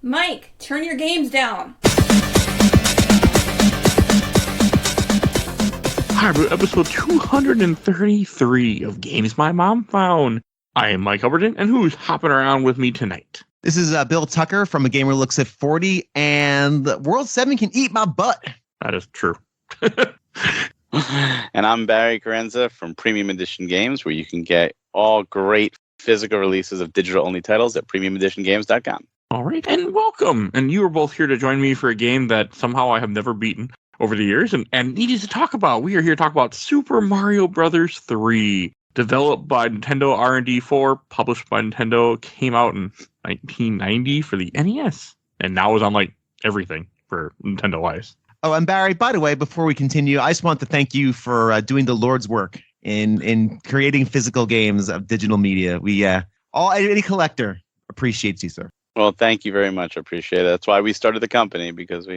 Mike, turn your games down. Hi, episode 233 of Games My Mom Found. I am Mike Albertin, and who's hopping around with me tonight? This is Bill Tucker from A Gamer Looks at 40, and World 7 can eat my butt. That is true. And I'm Barry Carenza from Premium Edition Games, where you can get all great physical releases of digital-only titles at premiumeditiongames.com. All right, and welcome. And you are both here to join me for a game that somehow I have never beaten over the years and needed to talk about. We are here to talk about Super Mario Brothers 3. Developed by Nintendo R&D 4, published by Nintendo, came out in 1990 for the NES, and now is on like everything for Nintendo-wise. Oh, and Barry, by the way, before we continue, I just want to thank you for doing the Lord's work in creating physical games of digital media. Any collector appreciates you, sir. Well, thank you very much. I appreciate it. That's why we started the company, because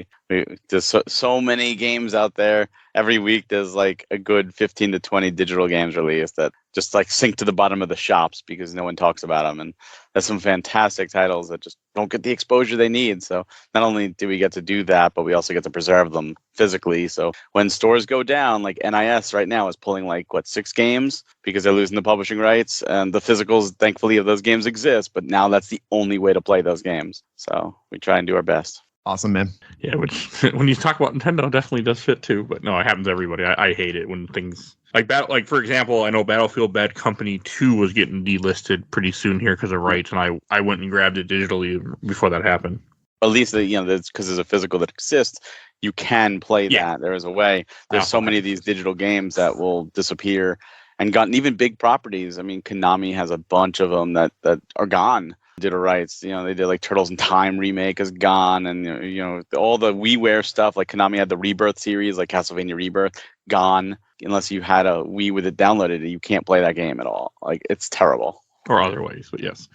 there's so many games out there. Every week there's like a good 15 to 20 digital games released that just like sink to the bottom of the shops because no one talks about them. And there's some fantastic titles that just don't get the exposure they need. So not only do we get to do that, but we also get to preserve them physically. So when stores go down, like NIS right now is pulling 6 games because they're losing the publishing rights, and the physicals, thankfully, of those games exist. But now that's the only way to play those games. So we try and do our best. Awesome, man. Yeah, which when you talk about Nintendo, definitely does fit too. But no, it happens to everybody. I hate it when things for example, I know Battlefield Bad Company 2 was getting delisted pretty soon here because of rights, and I went and grabbed it digitally before that happened. At least because there's a physical that exists, you can play that. There is a way. There's so many of these digital games that will disappear and gotten even big properties. I mean, Konami has a bunch of them that are gone. Digital rights, they did like Turtles in Time remake is gone, and all the WiiWare stuff, like Konami had the Rebirth series, like Castlevania Rebirth, gone. Unless you had a Wii with it downloaded, you can't play that game at all. Like, it's terrible. Or other ways, but yes.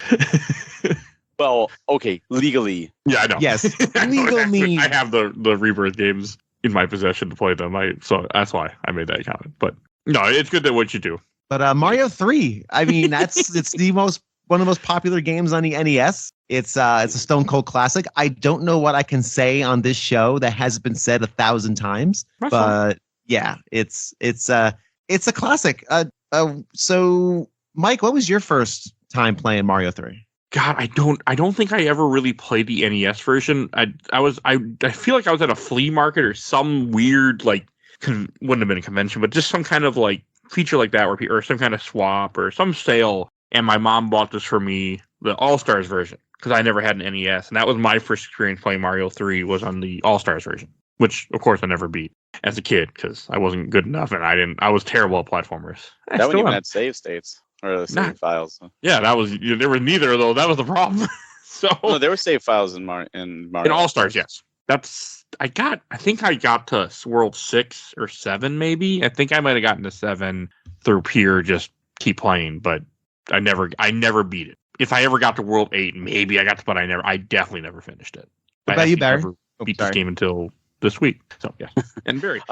Well, okay, legally. Yeah, I know. Yes, legal means. I have the Rebirth games in my possession to play them. So that's why I made that comment. But no, it's good that what you do. But Mario 3, I mean, it's one of the most popular games on the NES. It's a stone cold classic. I don't know what I can say on this show that hasn't been said 1,000 times, but yeah, it's a classic. So Mike, what was your first time playing Mario 3? God, I don't think I ever really played the NES version. I feel like I was at a flea market or some weird wouldn't have been a convention, but just some kind of feature like that or some kind of swap or some sale. And my mom bought this for me, the All-Stars version, because I never had an NES. And that was my first experience playing Mario 3 was on the All-Stars version, which, of course, I never beat as a kid because I wasn't good enough and I was terrible at platformers. That one even had save states or the save files. Yeah, there was neither of those. That was the problem. No, there were save files in Mario. In All-Stars, yes. I think I got to World 6 or 7, maybe. I think I might have gotten to 7 through pure just keep playing, but I never beat it. If I ever got to World 8, maybe I got to, but I definitely never finished it. What about you, Barry? Never beat this game until this week. So yeah. And Barry.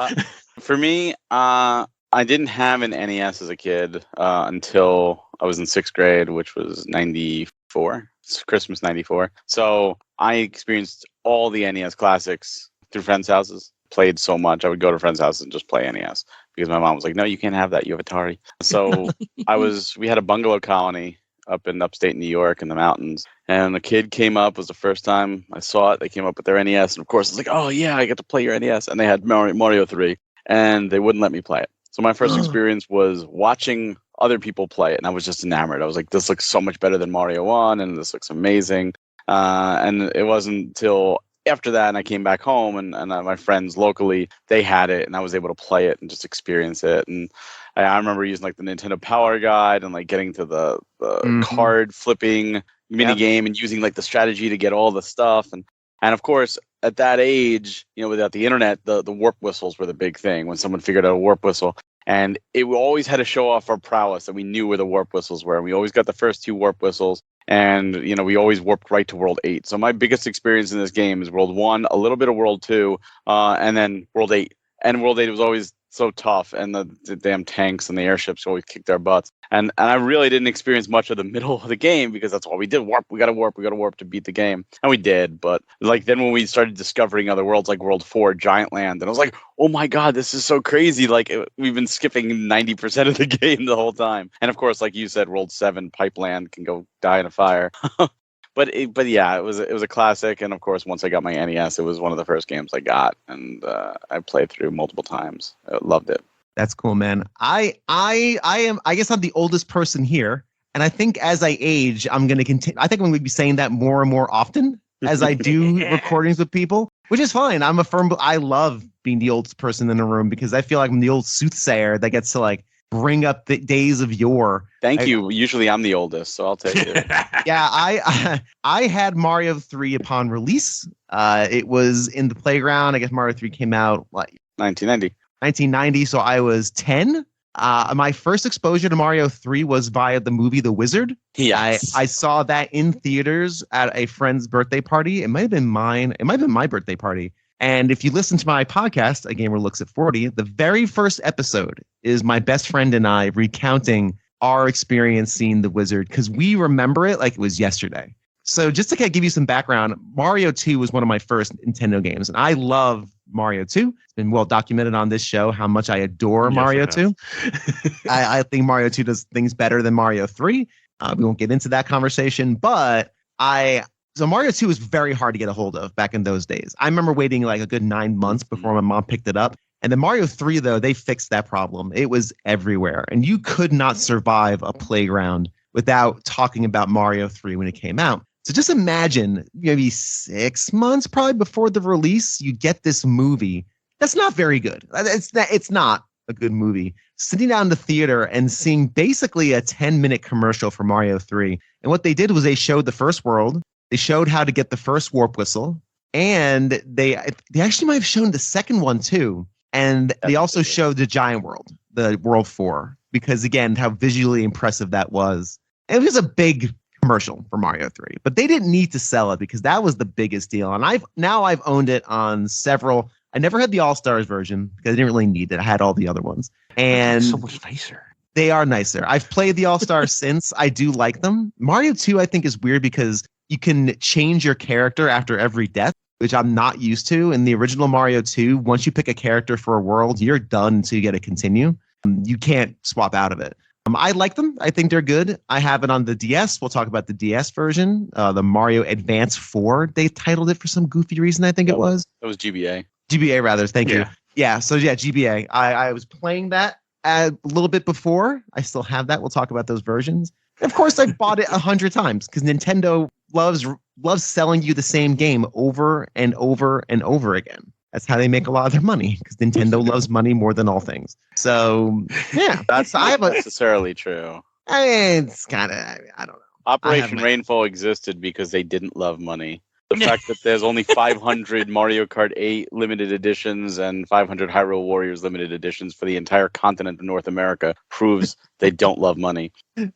For me, I didn't have an NES as a kid until I was in 6th grade, which was 94. It's Christmas 94. So I experienced all the NES classics through friends' houses. Played so much. I would go to friends' houses and just play NES because my mom was like, no, you can't have that. You have Atari. So we had a bungalow colony up in upstate New York in the mountains. And a kid came up. It was the first time I saw it. They came up with their NES. And of course, I was like, oh, yeah, I get to play your NES. And they had Mario 3. And they wouldn't let me play it. So my first experience was watching other people play it. And I was just enamored. I was like, this looks so much better than Mario 1. And this looks amazing. And it wasn't until after that, and I came back home, and my friends locally, they had it, and I was able to play it and just experience it. And I remember using the Nintendo Power Guide and getting to the card flipping mini game and using the strategy to get all the stuff. And of course, at that age, without the internet, the warp whistles were the big thing. When someone figured out a warp whistle, and we always had to show off our prowess that we knew where the warp whistles were. And we always got the first 2 warp whistles. And, we always warped right to World 8. So my biggest experience in this game is World 1, a little bit of World 2, and then World 8. And World 8 was always so tough, and the damn tanks and the airships always kicked our butts. And I really didn't experience much of the middle of the game because that's all we did. Warp, we got to warp to beat the game. And we did, but like then when we started discovering other worlds like World 4, Giant Land, and I was like, oh my God, this is so crazy. Like we've been skipping 90% of the game the whole time. And of course, like you said, World 7, Pipeland can go die in a fire. But yeah, it was a classic, and of course, once I got my NES, it was one of the first games I got, and I played through multiple times. I loved it. That's cool, man. I guess I'm the oldest person here, and I think as I age, I'm going to continue. I think I'm going to be saying that more and more often as I do recordings with people, which is fine. I love being the oldest person in the room because I feel like I'm the old soothsayer that gets to like bring up the days of yore. Thank you. Usually I'm the oldest, so I'll take it. Yeah, I had Mario 3 upon release. It was in the playground. I guess Mario 3 came out, 1990, so I was 10. My first exposure to Mario 3 was via the movie The Wizard. Yes. I saw that in theaters at a friend's birthday party. It might have been mine. It might have been my birthday party. And if you listen to my podcast, A Gamer Looks at 40, the very first episode is my best friend and I recounting our experience seeing The Wizard because we remember it like it was yesterday. So just to kind of give you some background, Mario 2 was one of my first Nintendo games, and I love Mario 2. It's been well documented on this show how much I adore Mario 2. I think Mario 2 does things better than Mario 3. We won't get into that conversation, but So Mario 2 was very hard to get a hold of back in those days. I remember waiting like a good 9 months before my mom picked it up. And then Mario 3, though, they fixed that problem. It was everywhere. And you could not survive a playground without talking about Mario 3 when it came out. So just imagine maybe 6 months probably before the release, you get this movie. That's not very good. It's not a good movie. Sitting down in the theater and seeing basically a 10-minute commercial for Mario 3. And what they did was they showed the first world. They showed how to get the first warp whistle. And they actually might have shown the second one too. And they also showed the giant world, the World 4, because again, how visually impressive that was. And it was a big commercial for Mario 3, but they didn't need to sell it because that was the biggest deal. And I've owned it on several. I never had the All-Stars version because I didn't really need it. I had all the other ones. And so much nicer. They are nicer. I've played the All-Stars since. I do like them. Mario 2, I think, is weird because you can change your character after every death, which I'm not used to. In the original Mario 2, once you pick a character for a world, you're done until you get to continue. You can't swap out of it. I like them. I think they're good. I have it on the DS. We'll talk about the DS version, the Mario Advance 4. They titled it for some goofy reason, I think it was. It was GBA. GBA, rather. Thank you. Yeah, so yeah, GBA. I was playing that a little bit before. I still have that. We'll talk about those versions. Of course, I bought it 100 times because Nintendo loves selling you the same game over and over and over again. That's how they make a lot of their money because Nintendo loves money more than all things. So, yeah. That's not necessarily true. It's kind of, I don't know. Operation Rainfall existed because they didn't love money. The fact that there's only 500 Mario Kart 8 limited editions and 500 Hyrule Warriors limited editions for the entire continent of North America proves they don't love money.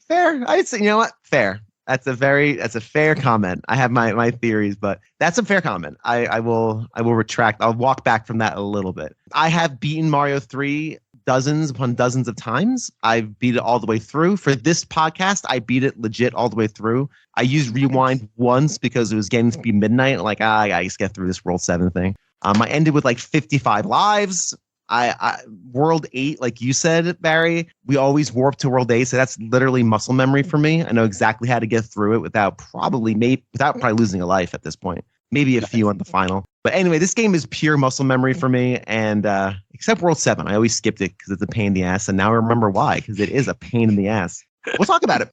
Fair. I'd say, you know what? Fair. That's a fair comment. I have my theories, but that's a fair comment. I will retract. I'll walk back from that a little bit. I have beaten Mario 3 dozens upon dozens of times. I've beat it all the way through. For this podcast, I beat it legit all the way through. I used Rewind once because it was getting to be midnight. Like, I just get through this World 7 thing. I ended with like 55 lives. I World 8, like you said, Barry, we always warp to World 8, so that's literally muscle memory for me. I know exactly how to get through it without probably losing a life at this point. Maybe a few on the final. But anyway, this game is pure muscle memory for me, and except World 7. I always skipped it because it's a pain in the ass, and now I remember why, because it is a pain in the ass. We'll talk about it.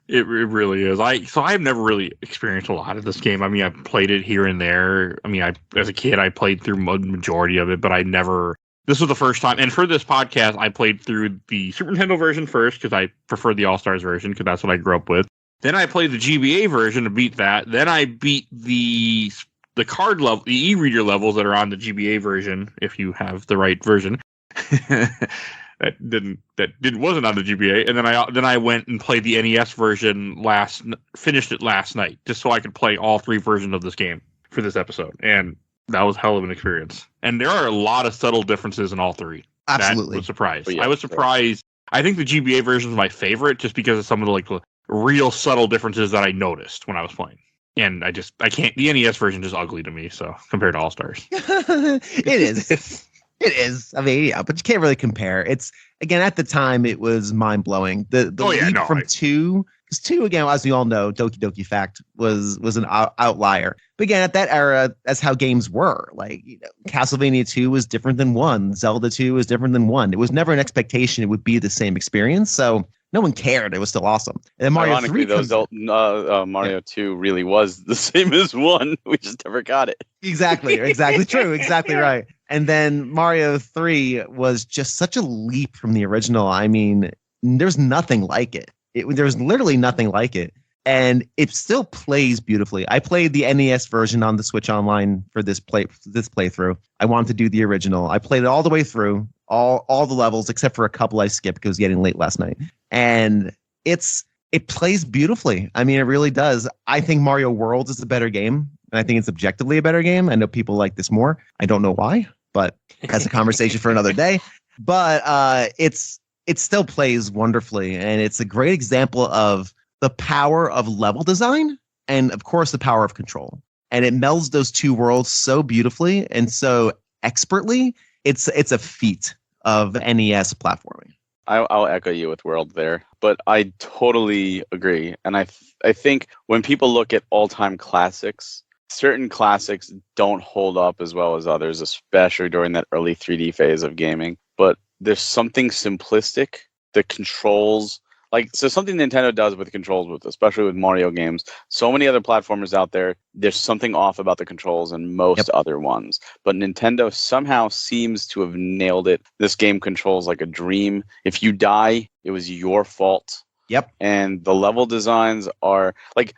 It really is. I've never really experienced a lot of this game. I mean, I've played it here and there. I mean, as a kid, I played through the majority of it, but this was the first time. And for this podcast, I played through the Super Nintendo version first because I prefer the All-Stars version because that's what I grew up with. Then I played the GBA version to beat that. Then I beat the card level, the e-reader levels that are on the GBA version, if you have the right version. That wasn't on the GBA. And then I went and played the NES version finished it last night, just so I could play all three versions of this game for this episode. And that was a hell of an experience. And there are a lot of subtle differences in all three. Absolutely. That was surprised. Oh, yeah, I was surprised. I think the GBA version was my favorite just because of some of the real subtle differences that I noticed when I was playing. And I can't. The NES version is ugly to me. So compared to All Stars, It is. It is. I mean, yeah, but you can't really compare. It's again at the time it was mind blowing. The leap from 2, because 2 again, as we all know, Doki Doki Fact was an outlier. But again, at that era, that's how games were. Like Castlevania 2 was different than 1. Zelda 2 was different than 1. It was never an expectation it would be the same experience. So no one cared. It was still awesome. And then Mario 3 Mario 2 really was the same as 1. We just never got it. Exactly true. Exactly right. And then Mario 3 was just such a leap from the original. I mean, there's nothing like it. There's literally nothing like it. And it still plays beautifully. I played the NES version on the Switch Online for this playthrough. I wanted to do the original. I played it all the way through, all the levels, except for a couple I skipped because it was getting late last night. And it plays beautifully. I mean, it really does. I think Mario World is a better game. And I think it's objectively a better game. I know people like this more. I don't know why, but that's a conversation for another day. But it still plays wonderfully. And it's a great example of the power of level design and, of course, the power of control. And it melds those two worlds so beautifully and so expertly. It's a feat of NES platforming. I'll echo you with World there, but I totally agree. And I think when people look at all-time classics, certain classics don't hold up as well as others, especially during that early 3D phase of gaming. But there's something simplistic. The controls, something Nintendo does with controls, especially with Mario games. So many other platformers out there, there's something off about the controls and most other ones. But Nintendo somehow seems to have nailed it. This game controls like a dream. If you die, it was your fault. Yep. And the level designs are like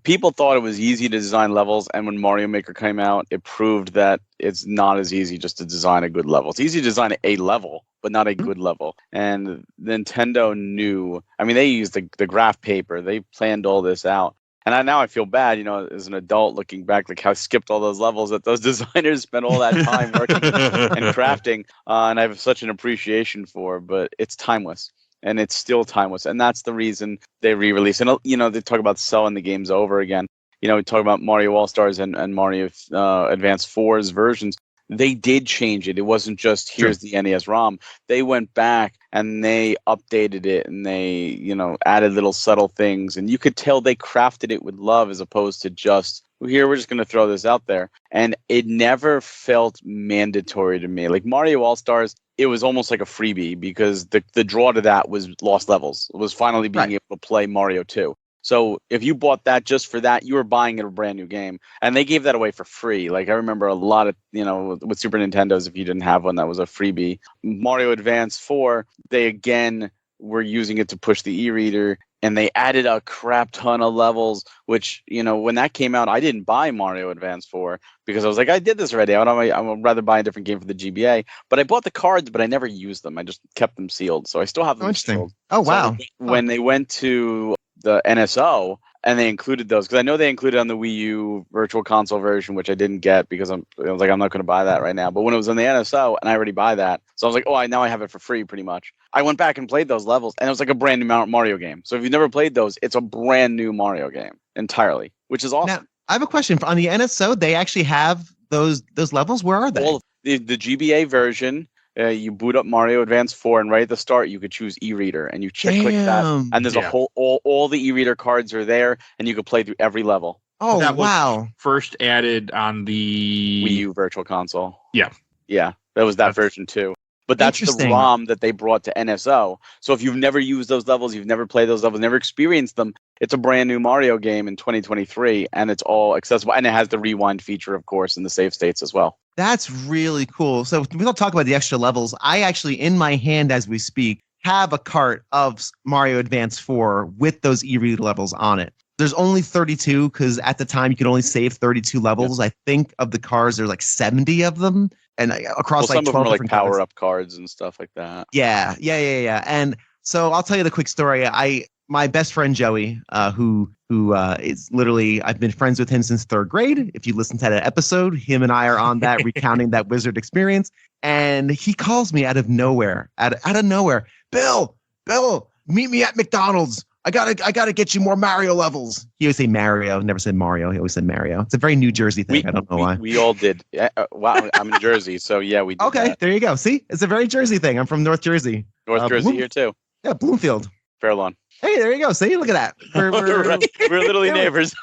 people thought it was easy to design levels, and when Mario Maker came out, it proved that it's not as easy just to design a good level. It's easy to design a level, but not a good level. And Nintendo knew. I mean, they used the graph paper. They planned all this out. And now I feel bad, as an adult looking back, like how I skipped all those levels that those designers spent all that time working and crafting. And I have such an appreciation for, but it's timeless. And it's still timeless. And that's the reason they re-release. And, they talk about selling the games over again. We talk about Mario All-Stars and Mario Advance 4's versions. They did change it. It wasn't just here's the NES ROM. They went back and they updated it and they, added little subtle things. And you could tell they crafted it with love as opposed to just, here, we're just going to throw this out there. And it never felt mandatory to me. Like Mario All-Stars, it was almost like a freebie because the draw to that was lost levels. It was finally being able to play Mario 2. So if you bought that just for that, you were buying a brand new game. And they gave that away for free. Like I remember a lot of, with Super Nintendos, if you didn't have one, that was a freebie. Mario Advance 4, they again were using it to push the e-reader. And they added a crap ton of levels, which, when that came out, I didn't buy Mario Advance 4 because I was like, I did this already. I would rather buy a different game for the GBA. But I bought the cards, but I never used them. I just kept them sealed. So I still have them sealed. Oh, wow. So when they went to the NSO and they included those, because I know they included on the Wii U Virtual Console version, which I didn't get because I was like, I'm not going to buy that right now. But when it was on the NSO and I already buy that, so I was like, now I have it for free pretty much. I went back and played those levels and it was like a brand new Mario game. So if you've never played those, it's a brand new Mario game entirely, which is awesome. Now, I have a question. On the NSO, they actually have those levels. Where are they? All the GBA version. You boot up Mario Advance 4, and right at the start, you could choose e-reader, and you click that, and there's a whole all the e-reader cards are there, and you can play through every level. Oh, that wow! Was first added on the Wii U Virtual Console. Yeah, that was that version too. But that's the ROM that they brought to NSO. So if you've never used those levels, you've never played those levels, never experienced them, it's a brand new Mario game in 2023, and it's all accessible, and it has the rewind feature, of course, in the save states as well. That's really cool. So we don't talk about the extra levels. I actually, in my hand as we speak, have a cart of Mario Advance 4 with those e-reader levels on it. There's only 32 because at the time you could only save 32 levels. Yep. I think of the cards, there's like 70 of them, and across like 12 different some of them are like power-up cards and stuff like that. Yeah. And so I'll tell you the quick story. my best friend Joey, who is literally, I've been friends with him since 3rd grade. If you listen to that episode, him and I are on that recounting that Wizard experience. And he calls me out of nowhere, out of nowhere. Bill, meet me at McDonald's. I gotta get you more Mario levels. He always say Mario, never said Mario. He always said Mario. It's a very New Jersey thing. I don't know why. We all did. Wow, I'm in Jersey, so yeah, we did. Okay, that. there you go. See, it's a very Jersey thing. I'm from North Jersey. North Jersey here too. Yeah, Bloomfield. Fair lawn. Hey, there you go. See, look at that. We're literally neighbors.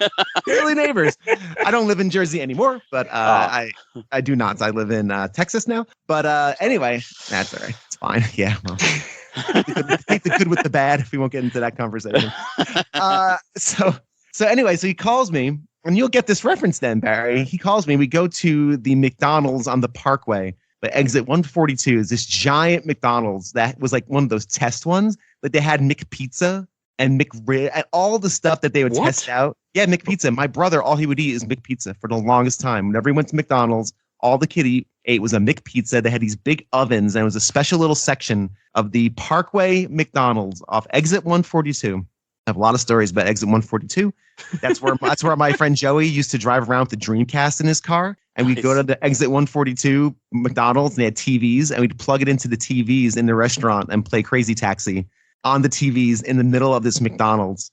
Literally neighbors. I don't live in Jersey anymore, but I do not. I live in Texas now. But anyway, that's all right. It's fine. Yeah. Well, take the good with the bad. If we won't get into that conversation. So anyway, so he calls me, and you'll get this reference then, Barry. He calls me. We go to the McDonald's on the Parkway. But exit 142 is this giant McDonald's that was like one of those test ones that they had McPizza and McRib and all the stuff that they would test out. Yeah, McPizza. My brother, all he would eat is McPizza for the longest time. Whenever he went to McDonald's, all the kid ate was a McPizza. They had these big ovens, and it was a special little section of the Parkway McDonald's off exit 142. I have a lot of stories about exit 142. That's where my friend Joey used to drive around with the Dreamcast in his car. And we'd go to the exit 142 McDonald's, and they had TVs, and we'd plug it into the TVs in the restaurant and play Crazy Taxi on the TVs in the middle of this McDonald's.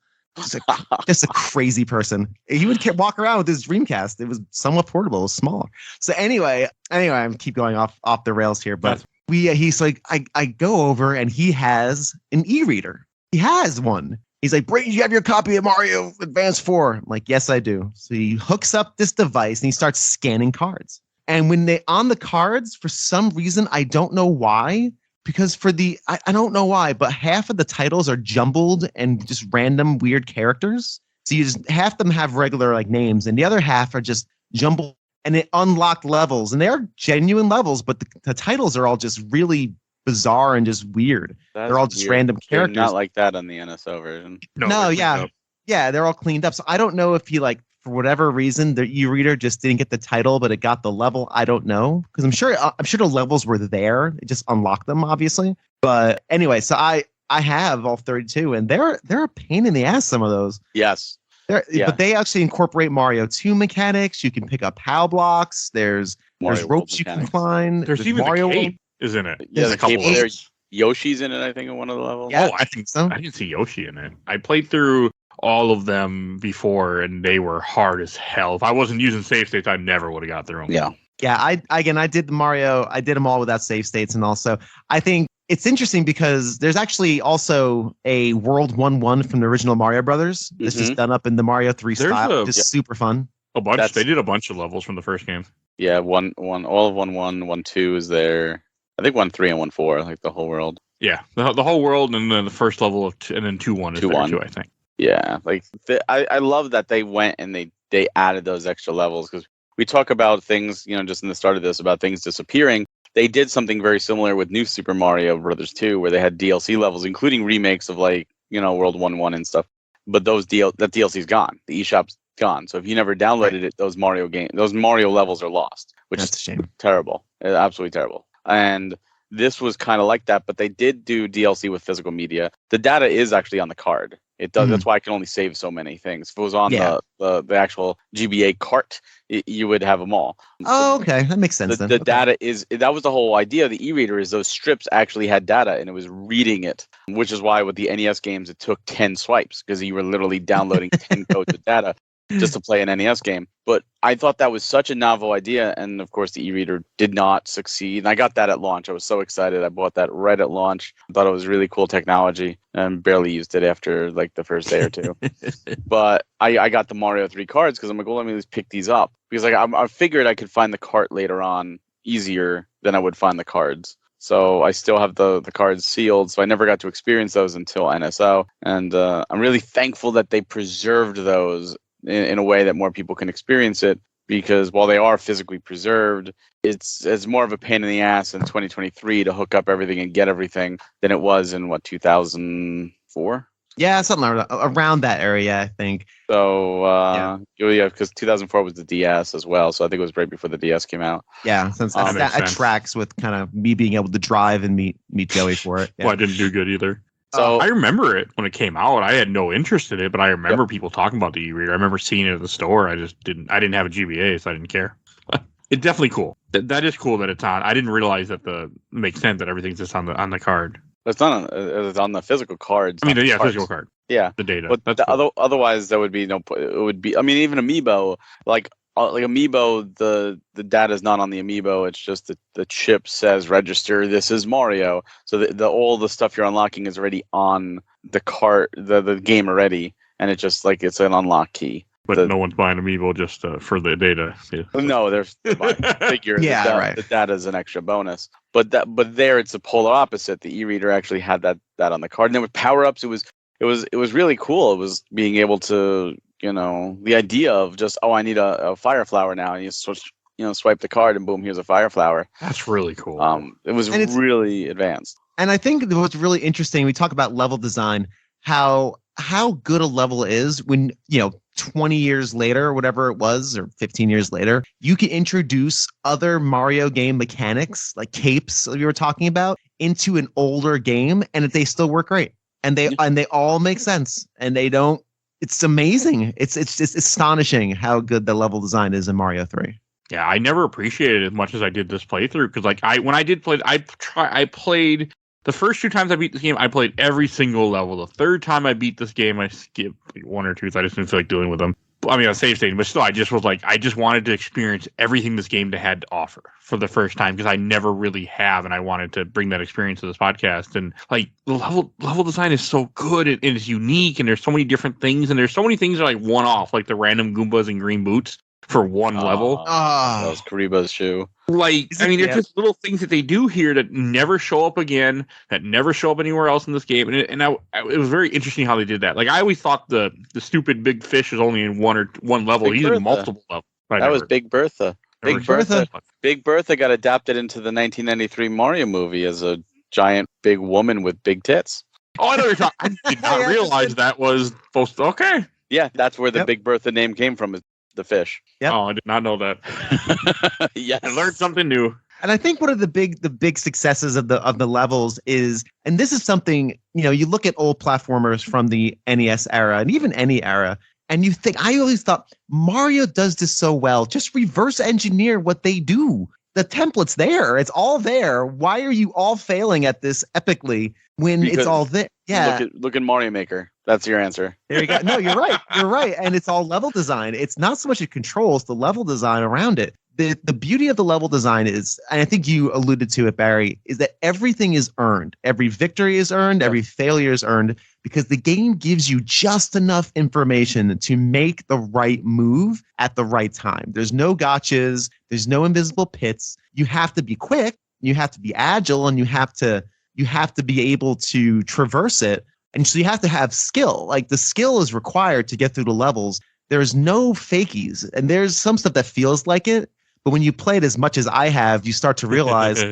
Just a crazy person. He would walk around with his Dreamcast. It was somewhat portable. It was small. So anyway, I keep going off the rails here, but he's like, I go over, and he has an e-reader. He has one. He's like, Brady, you have your copy of Mario Advance 4? I'm like, yes, I do. So he hooks up this device and he starts scanning cards. And when they on the cards, for some reason, I don't know why, because I don't know why, but half of the titles are jumbled and just random weird characters. So half them have regular like names, and the other half are just jumbled, and it unlocked levels, and they're genuine levels, but the titles are all just really bizarre and just weird. They're all just weird. Random characters. Not like that on the NSO version. No, yeah. Yeah, they're all cleaned up. So I don't know if he for whatever reason, the e-reader just didn't get the title, but it got the level. I don't know. Because I'm sure the levels were there. It just unlocked them, obviously. But anyway, so I have all 32, and they're a pain in the ass, some of those. Yes. But they actually incorporate Mario 2 mechanics. You can pick up POW blocks. There's ropes you can climb. There's even Mario the cape. Is in it. Yeah, the cape there. Yoshi's in it, I think, in one of the levels. Yeah, I think so. I didn't see Yoshi in it. I played through all of them before, and they were hard as hell. If I wasn't using save states, I never would have got through them. Yeah. Yeah, I did the Mario. I did them all without save states, and also I think it's interesting because there's actually also a World 1-1 from the original Mario Brothers. This is done up in the Mario 3 style. Just super fun. A bunch. They did a bunch of levels from the first game. Yeah, all of 1-1, 1-2 is there. I think 1-3 and 1-4, like the whole world. Yeah, the whole world, and then the first level of and then 2-1 is there too, I think. Yeah, like I love that they went and they added those extra levels, because we talk about things, just in the start of this, about things disappearing. They did something very similar with New Super Mario Brothers 2, where they had DLC levels, including remakes of World 1-1 and stuff. But that DLC's gone. The eShop's gone. So if you never downloaded it, those Mario levels are lost, which is a shame. Terrible. Absolutely terrible. And this was kind of like that, but they did do DLC with physical media. The data is actually on the card. It does. That's why I can only save so many things. If it was on the actual GBA cart, you would have them all. Oh, okay. That makes sense. The data that was the whole idea of the e-reader, is those strips actually had data and it was reading it, which is why with the NES games, it took 10 swipes, because you were literally downloading 10 codes of data just to play an NES game. But I thought that was such a novel idea, and of course the e-reader did not succeed. And I got that at launch. I was so excited. I bought that right at launch. I thought it was really cool technology, and barely used it after like the first day or two. But I got the Mario 3 cards because I'm like, well, let me just pick these up, because I figured I could find the cart later on easier than I would find the cards. So I still have the cards sealed, so I never got to experience those until NSO. And I'm really thankful that they preserved those in a way that more people can experience it, because while they are physically preserved, it's more of a pain in the ass in 2023 to hook up everything and get everything than it was in 2004. Yeah, something around that area, I think. So because 2004 was the DS as well, so I think it was right before the DS came out. Yeah, since that tracks with kind of me being able to drive and meet Joey for it. Yeah. Well, I didn't do good either. So I remember it when it came out. I had no interest in it, but I remember people talking about the e-reader. I remember seeing it at the store. I didn't have a GBA, so I didn't care. It's definitely cool. That is cool that it's on. I didn't realize that makes sense that everything's just on the card. it's not it's on the physical cards. I mean, not the yeah, cards. physical card. Yeah, The data. but That's cool. otherwise there would be no. It would be. I mean, even Amiibo, like Amiibo, the data is not on the Amiibo. It's just the chip says register. This is Mario. So the all the stuff you're unlocking is already on the card, the game already, and it's just like it's an unlock key. But no one's buying Amiibo just for the data. Yeah. No, there's the figure. Yeah, right. The data is an extra bonus. But there it's a polar opposite. The e-reader actually had that on the card. And then with power ups, it was really cool. It was being able to, the idea of just, I need a fire flower now, and you switch, swipe the card and boom, here's a fire flower. That's really cool. It was really advanced. And I think what's really interesting, we talk about level design, how good a level is when 20 years later, or whatever it was, or 15 years later, you can introduce other Mario game mechanics, like capes that we were talking about, into an older game, and they still work great. And they all make sense. And they don't. It's amazing. It's astonishing how good the level design is in Mario 3. Yeah, I never appreciated it as much as I did this playthrough because, when I did play, I played the first 2 times I beat this game. I played every single level. The third time I beat this game, I skipped 1 or 2. So I just didn't feel like dealing with them. I mean, a save state, but still, I just was like, I just wanted to experience everything this game had to offer for the first time because I never really have, and I wanted to bring that experience to this podcast. And the level design is so good and it's unique, and there's so many different things, and there's so many things that are one off, like the random Goombas and green boots for one level. That was Kariba's shoe. There's just little things that they do here that never show up again, that never show up anywhere else in this game. And it was very interesting how they did that. I always thought the stupid big fish was only in one level. He's in multiple levels. That was Big Bertha. Big Bertha got adapted into the 1993 Mario movie as a giant big woman with big tits. Oh, I know you're talking. I did not realize that was supposed to. Okay. Yeah, that's where the Big Bertha name came from. Is the fish. Yep. Oh, I did not know that. Yes. I learned something new. And I think one of the big successes of the levels is, and this is something, you look at old platformers from the NES era and even any era, and you think, I always thought Mario does this so well. Just reverse engineer what they do. The template's there. It's all there. Why are you all failing at this epically when it's all there? Yeah. Look at Mario Maker. That's your answer. There you go. No, you're right. You're right. And it's all level design. It's not so much it controls the level design around it. The beauty of the level design is, and I think you alluded to it, Barry, is that everything is earned. Every victory is earned. Every failure is earned because the game gives you just enough information to make the right move at the right time. There's no gotchas. There's no invisible pits. You have to be quick. You have to be agile, and you have to be able to traverse it. And so you have to have skill. The skill is required to get through the levels. There's no fakies. And there's some stuff that feels like it. But when you play it as much as I have, you start to realize,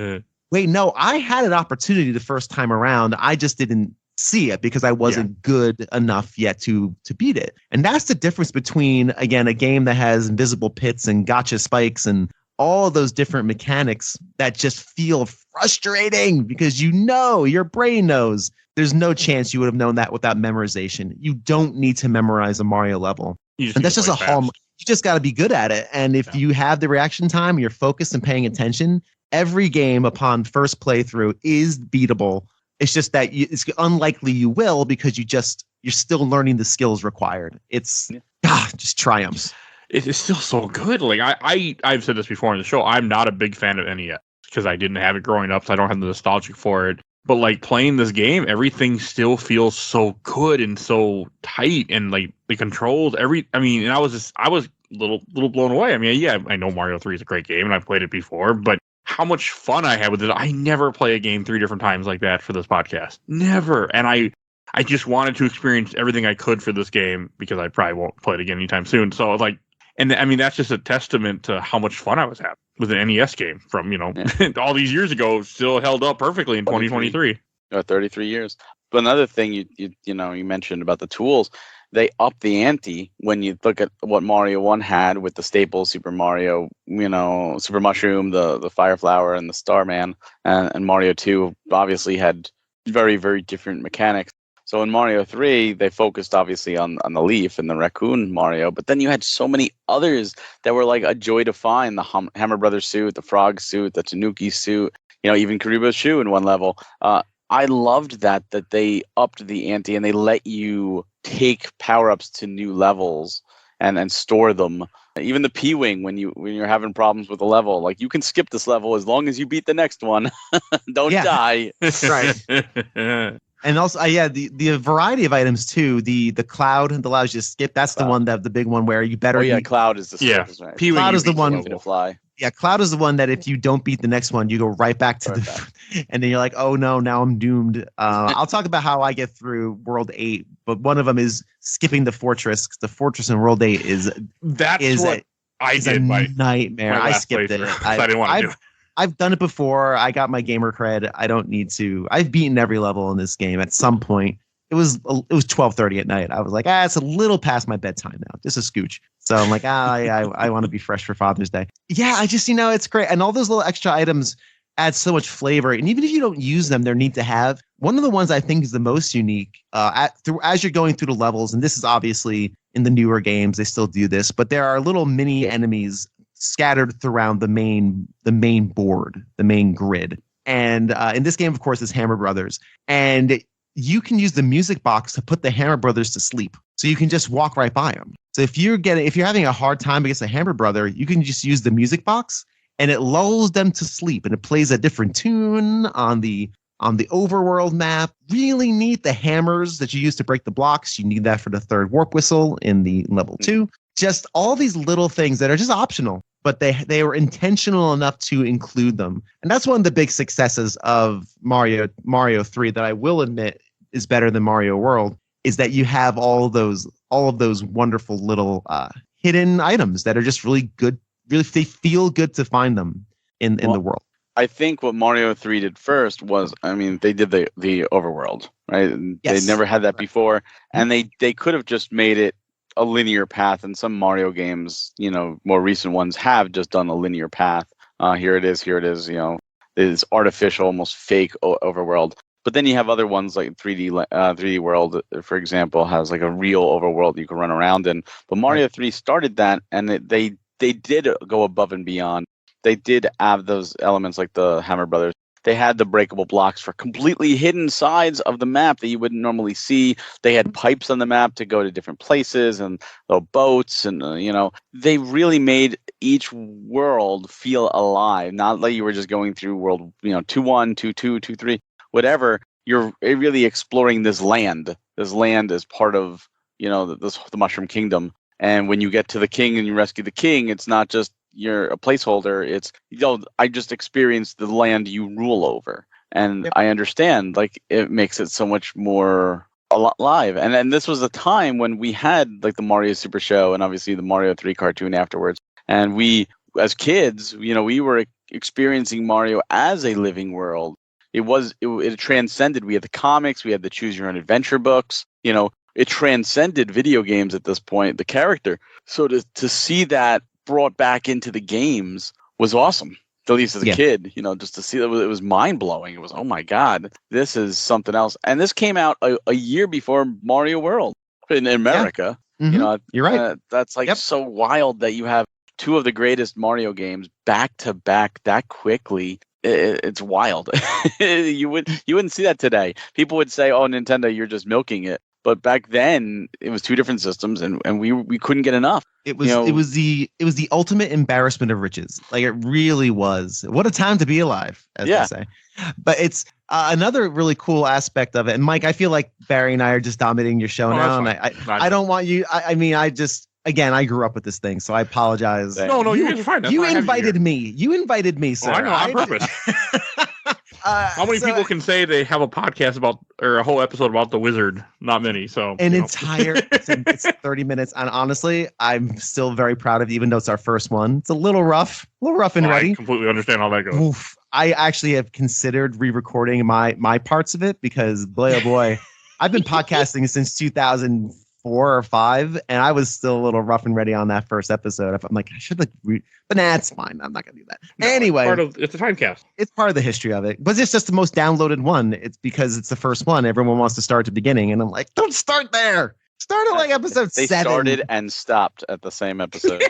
wait, no, I had an opportunity the first time around. I just didn't see it because I wasn't good enough yet to beat it. And that's the difference between, again, a game that has invisible pits and gotcha spikes and all of those different mechanics that just feel frustrating because your brain knows. There's no chance you would have known that without memorization. You don't need to memorize a Mario level. And that's just a hallmark. You just got to be good at it. And if you have the reaction time, you're focused and paying attention, every game upon first playthrough is beatable. It's just that it's unlikely you will because you're still learning the skills required. It's just triumphs. It's still so good. I've said this before on the show. I'm not a big fan of NES because I didn't have it growing up, so I don't have the nostalgia for it. But playing this game, everything still feels so good and so tight, and the controls. And I was a little blown away. I mean, yeah, I know Mario 3 is a great game, and I've played it before. But how much fun I had with it! I never play a game 3 different times like that for this podcast. Never. And I just wanted to experience everything I could for this game because I probably won't play it again anytime soon. So and I mean that's just a testament to how much fun I was having with an NES game from all these years ago, still held up perfectly in 2023. 33 years. But another thing you mentioned about the tools, they upped the ante when you look at what Mario 1 had with the staple Super Mario, Super Mushroom, the Fire Flower, and the Starman, and Mario 2 obviously had very, very different mechanics. So in Mario 3, they focused obviously on the leaf and the raccoon Mario, but then you had so many others that were like a joy to find. The Hammer Brothers suit, the Frog suit, the Tanuki suit, even Karibo's shoe in one level. I loved that they upped the ante and they let you take power-ups to new levels and store them. Even the P-Wing, when you're having problems with a level, like you can skip this level as long as you beat the next one. Don't die. Right. And also, the variety of items too. The cloud that allows you to skip. That's the one the big one where you better. Oh yeah, cloud is the yeah. right. Cloud is the one to fly. Yeah, cloud is the one that if you don't beat the next one, you go right back to and then you're like, oh no, now I'm doomed. I'll talk about how I get through World 8, but one of them is skipping the fortress. The fortress in World 8 is a nightmare. I skipped it. I didn't want to do it. I've done it before. I got my gamer cred. I don't need to. I've beaten every level in this game at some point. It was 12:30 at night. I was like, it's a little past my bedtime now, just a scooch. So I'm like, I want to be fresh for Father's Day. Yeah, I just it's great, and all those little extra items add so much flavor. And even if you don't use them, they're neat to have. One of the ones I think is the most unique as you're going through the levels, and this is obviously in the newer games, they still do this, but there are little mini enemies scattered throughout the main board, the main grid. And in this game, of course, is Hammer Brothers. And you can use the music box to put the Hammer Brothers to sleep. So you can just walk right by them. So if you're having a hard time against a Hammer Brother, you can just use the music box and it lulls them to sleep. And it plays a different tune on the overworld map. Really neat. The hammers that you use to break the blocks, you need that for the third warp whistle in the level 2. Just all these little things that are just optional, but they were intentional enough to include them. And that's one of the big successes of Mario 3 that I will admit is better than Mario World, is that you have all of those wonderful little hidden items that are just really good. Really, they feel good to find them in the world. I think what Mario 3 did first was, they did the overworld, right? Yes. They never had that before, and they could have just made it a linear path. And some Mario games, more recent ones have just done a linear path. Here it is. This artificial, almost fake overworld. But then you have other ones like 3D World, for example, has like a real overworld you can run around in. But Mario 3 started that, and they did go above and beyond. They did have those elements like the Hammer Brothers. They had the breakable blocks for completely hidden sides of the map that you wouldn't normally see. They had pipes on the map to go to different places and boats. And, they really made each world feel alive. Not like you were just going through world, 2-1, 2-2, 2-3, whatever. You're really exploring this land. This land is part of, the Mushroom Kingdom. And when you get to the king and you rescue the king, it's not just you're a placeholder. It's, I just experienced the land you rule over. And I understand, it makes it so much more alive. And then this was a time when we had the Mario Super Show and obviously the Mario 3 cartoon afterwards. And we, as kids, we were experiencing Mario as a living world. It transcended. We had the comics, we had the Choose Your Own Adventure books, it transcended video games at this point, the character. So to see that brought back into the games was awesome. At least as a kid, just to see that, it was mind blowing. It was, oh my God, this is something else. And this came out a year before Mario World in America. Yeah. Mm-hmm. You're right. That's so wild that you have two of the greatest Mario games back to back that quickly. It's wild. You wouldn't see that today. People would say, "Oh, Nintendo, you're just milking it." But back then, it was two different systems, and we couldn't get enough. It was the ultimate embarrassment of riches. It really was. What a time to be alive, as they say. But it's another really cool aspect of it. And Mike, I feel like Barry and I are just dominating your show now, and I don't want you. Again, I grew up with this thing, so I apologize. No, you guys are fine. You invited me. You invited me, sir. I know, on purpose. How many people can say they have a podcast about, or a whole episode about the wizard? Not many. So entire it's 30 minutes, and honestly, I'm still very proud of it, even though it's our first one. It's a little rough and ready. I completely understand how that goes. Oof. I actually have considered re-recording my parts of it because boy, oh boy, I've been podcasting since 2000. 4 or 5, and I was still a little rough and ready on that first episode. I'm like, I should but nah, it's fine. I'm not gonna do that. No, anyway, it's a time capsule. it's part of the history of it, but it's just the most downloaded one. It's because it's the first one. Everyone wants to start at the beginning, and I'm like, don't start there. Start at like episode They 7. started and stopped at the same episode.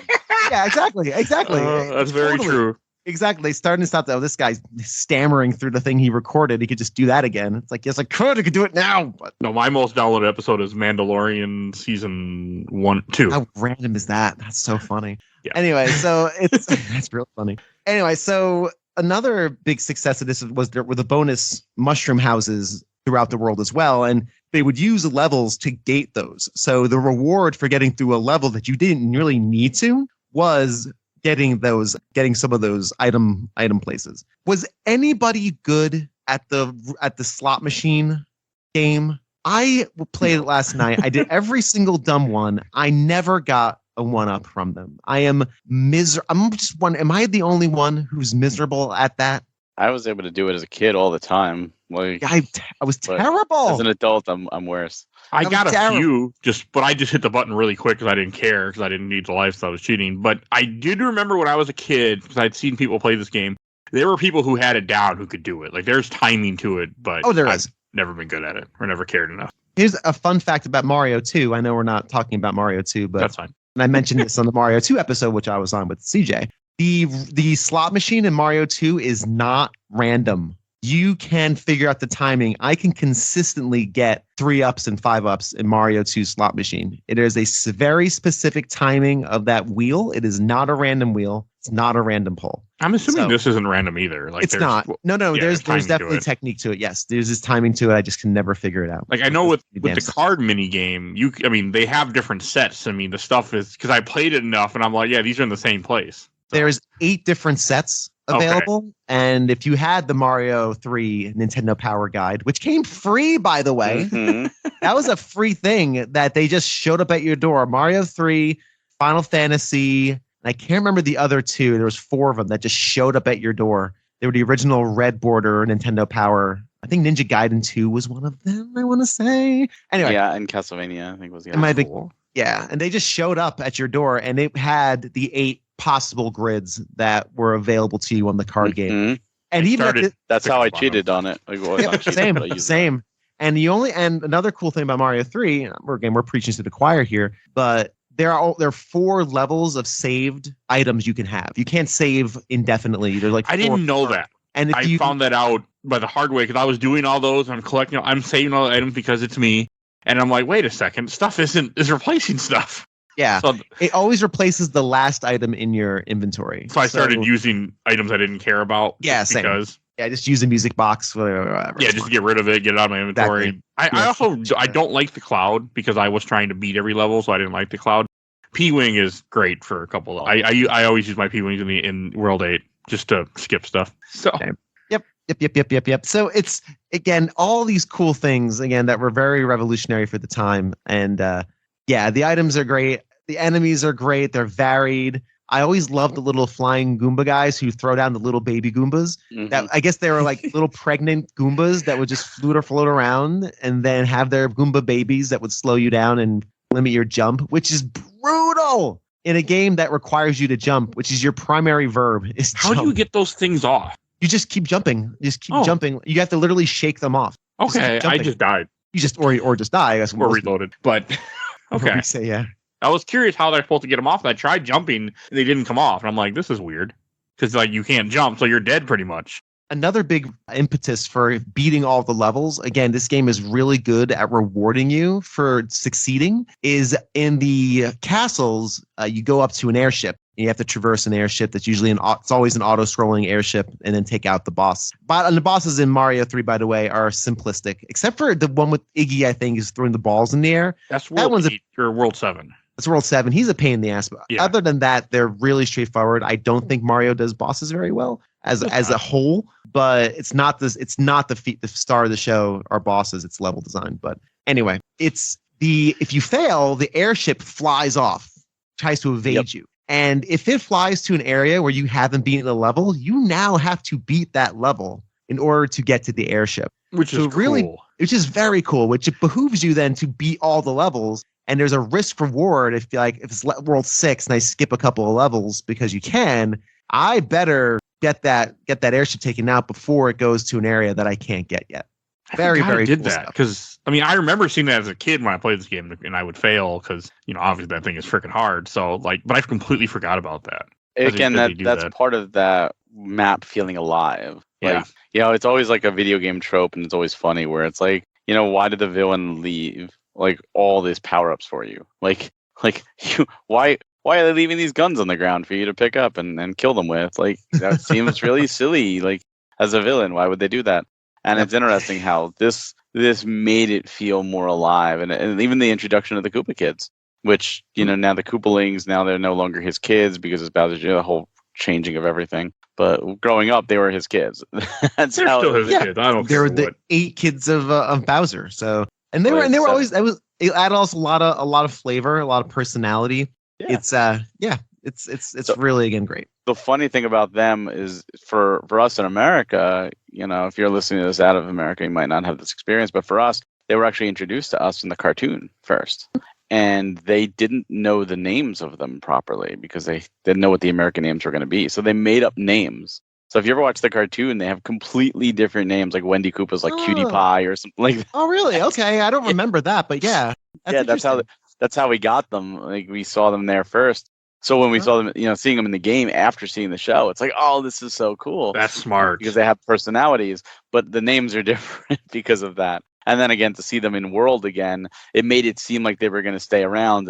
Yeah, exactly. That's very true. Exactly. They started and stopped. Oh, this guy's stammering through the thing he recorded. He could just do that again. It's like, yes, I could do it now. But No, my most downloaded episode is Mandalorian season 1, 2. how random is that? That's so funny. Yeah. Anyway, so it's that's real funny. Anyway, so another big success of this was there were the bonus mushroom houses throughout the world as well, and they would use levels to gate those. So the reward for getting through a level that you didn't really need to was getting some of those item places. Was anybody good at the slot machine game? I played it last night. I did every single dumb one. I never got a 1-up from them. I am I'm just one. Am I the only one who's miserable at that? I was able to do it as a kid all the time. Like I was but terrible. as an adult, I'm worse. I got a terrible. few, but I just hit the button really quick because I didn't care because I didn't need the life, so I was cheating. But I did remember when I was a kid, because I'd seen people play this game, there were people who had it down who could do it. Like, there's timing to it, but Oh, there I've is. never been good at it or never cared enough. Here's a fun fact about Mario 2. I know we're not talking about Mario 2, but That's fine. and I mentioned this on the Mario 2 episode, which I was on with CJ. The slot machine in Mario 2 is not random. You can figure out the timing. I can consistently get 3-ups and 5-ups in Mario 2 slot machine. It is a very specific timing of that wheel. It is not a random wheel. It's not a random pull. I'm assuming So- this isn't random either. Like, It's not. No, yeah, there's timing to definitely it. technique to it. Yes, there's this timing to it. I just can never figure it out. Like, I know with Damn the stuff. card mini game, they have different sets. I mean, the stuff is, because I played it enough and I'm like, yeah, these are in the same place. So, There's 8 different sets available. And if you had the Mario 3 Nintendo Power Guide, which came free, by the way, Mhm. that was a free thing that they just showed up at your door. Mario 3, Final Fantasy, and I can't remember the other 2. There was 4 of them that just showed up at your door. They were the original red border Nintendo Power. I think Ninja Gaiden 2 was one of them, I want to say. Anyway, Yeah, and Castlevania, I think was the It might be- cool. yeah, and they just showed up at your door, and it had the 8 possible grids that were available to you on the card game. Mhm. And even at Started- the, That's how I Bottom. cheated on it. Like, well, not cheated, same, but I used it. same. And another cool thing about Mario 3, we're preaching to the choir here, but there are 4 levels of saved items you can have. You can't save indefinitely. There's like I 4 didn't know that. And if I you found that out by the hard way because I was doing all those. I'm collecting. I'm saving all the items because it's me. And I'm like, wait a second, stuff is replacing stuff. yeah, So it always replaces the last item in your inventory. I started using items I didn't care about. Yeah, just same. because. Yeah, just use a music box, whatever. Yeah, just to get rid of it, get it out of my inventory. Exactly. I Yeah. also I don't like the cloud because I was trying to beat every level, so I didn't like the cloud. P-wing is great for a couple. I always use my P-wings in World 8 just to skip stuff. So Okay. Yep. So it's, again, all these cool things, again, that were very revolutionary for the time. And yeah, the items are great. The enemies are great. They're varied. I always loved the little flying Goomba guys who throw down the little baby Goombas. Mhm. That I guess they were like little pregnant Goombas that would just float around and then have their Goomba babies that would slow you down and limit your jump, which is brutal in a game that requires you to jump, which is your primary verb. Is how do jump. you get those things off? You just keep jumping. You just keep Oh. jumping. You have to literally shake them off. Just keep Okay, I jumping. just died You just or just die. I guess. or reloaded. But okay, We say, yeah. I was curious how they're supposed to get them off. And I tried jumping, and they didn't come off. And I'm like, this is weird because like you can't jump, so you're dead pretty much. Another big impetus for beating all the levels. Again, this game is really good at rewarding you for succeeding. Is in the castles, you go up to an airship. You have to traverse an airship that's usually it's always an auto-scrolling airship, and then take out the boss. And the bosses in Mario 3, by the way, are simplistic, except for the one with Iggy. I think is throwing the balls in the air. That's That World one's 8 or World 7. It's World 7. He's a pain in the ass. But Yeah. other than that, they're really straightforward. I don't think Mario does bosses very well as a whole, but it's not the star of the show are bosses. It's level design. But anyway, if you fail, the airship flies off, tries to evade Yep. you. And if it flies to an area where you haven't beaten the level, you now have to beat that level in order to get to the airship, Which So is really- cool. which is very cool, which it behooves you then to beat all the levels and there's a risk reward if it's World 6 and I skip a couple of levels because you can, I better get that airship taken out before it goes to an area that I can't get yet. Very did cool that because I remember seeing that as a kid when I played this game, and I would fail because obviously that thing is freaking hard. So but I completely forgot about that. Again, that's part of that map feeling alive. Yeah. It's always like a video game trope, and it's always funny where it's like, why did the villain leave like all these power ups for you? Like why are they leaving these guns on the ground for you to pick up and kill them with? Like that seems really silly. Like as a villain, why would they do that? And it's interesting how this made it feel more alive, and even the introduction of the Koopa Kids, which now the Koopalings, now they're no longer his kids because it's Bowser's the whole changing of everything. But growing up, they were his kids. They're still his kids. I don't. They were the 8 kids of Bowser. So they were always it added also a lot of flavor, a lot of personality. Yeah. It's really again great. The funny thing about them is for us in America, if you're listening to this out of America, you might not have this experience, but for us, they were actually introduced to us in the cartoon first. And they didn't know the names of them properly because they didn't know what the American names were going to be. So they made up names. So if you ever watch the cartoon, they have completely different names, like Wendy Koopa's like Cutie Pie or something like that. Oh, really? Okay, I don't remember that, but yeah. That's how we got them. Like we saw them there first. So when we saw them, seeing them in the game after seeing the show, it's like, oh, this is so cool. That's smart. Because they have personalities, but the names are different because of that. And then again, to see them in World again, it made it seem like they were going to stay around.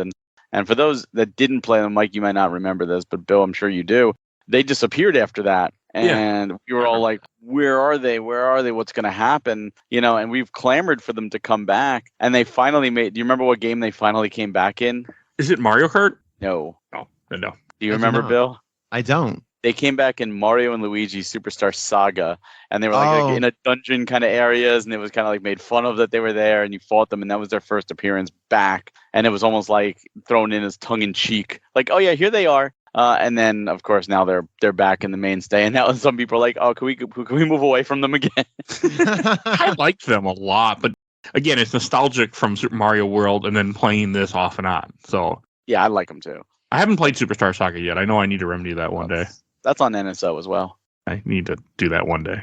And for those that didn't play them, Mike, you might not remember this, but Bill, I'm sure you do. They disappeared after that. And we were all like, where are they? Where are they? What's going to happen? And we've clamored for them to come back. And they finally do you remember what game they finally came back in? Is it Mario Kart? No. No. Do you remember, Bill? I don't. They came back in Mario and Luigi Superstar Saga, and they were like in a dungeon kind of areas, and it was kind of like made fun of that they were there, and you fought them, and that was their first appearance back, and it was almost like thrown in as tongue in cheek, like, oh yeah, here they are. And then of course now they're back in the mainstay, and now some people are like, oh, can we move away from them again? I liked them a lot, but again, it's nostalgic from Super Mario World, and then playing this off and on. So yeah, I like them too. I haven't played Superstar Saga yet. I know I need to remedy that one day. That's on NSO as well. I need to do that one day.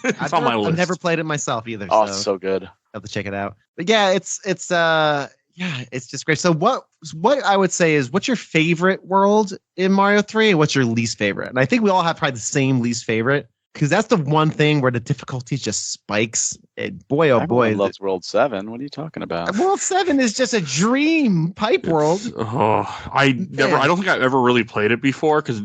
It's on my list. I've never played it myself either. Oh, so good. I'll have to check it out. But yeah, it's just great. So what I would say is, what's your favorite world in Mario 3 and what's your least favorite? And I think we all have probably the same least favorite, because that's the one thing where the difficulty just spikes. Boy, oh boy. Everyone loves World 7. What are you talking about? World 7 is just a dream pipe world. I don't think I've ever really played it before, because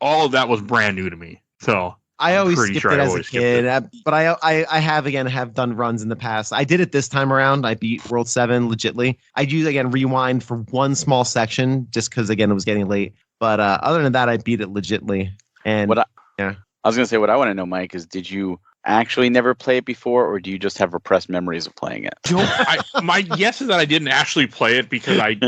all of that was brand new to me. So I always skipped it as a kid, but I have done runs in the past. I did it this time around. I beat World 7 legitly. I do again rewind for one small section just because again it was getting late. But other than that, I beat it legitly. And I was going to say, what I want to know, Mike, is did you actually never play it before, or do you just have repressed memories of playing it? My guess is that I didn't actually play it because I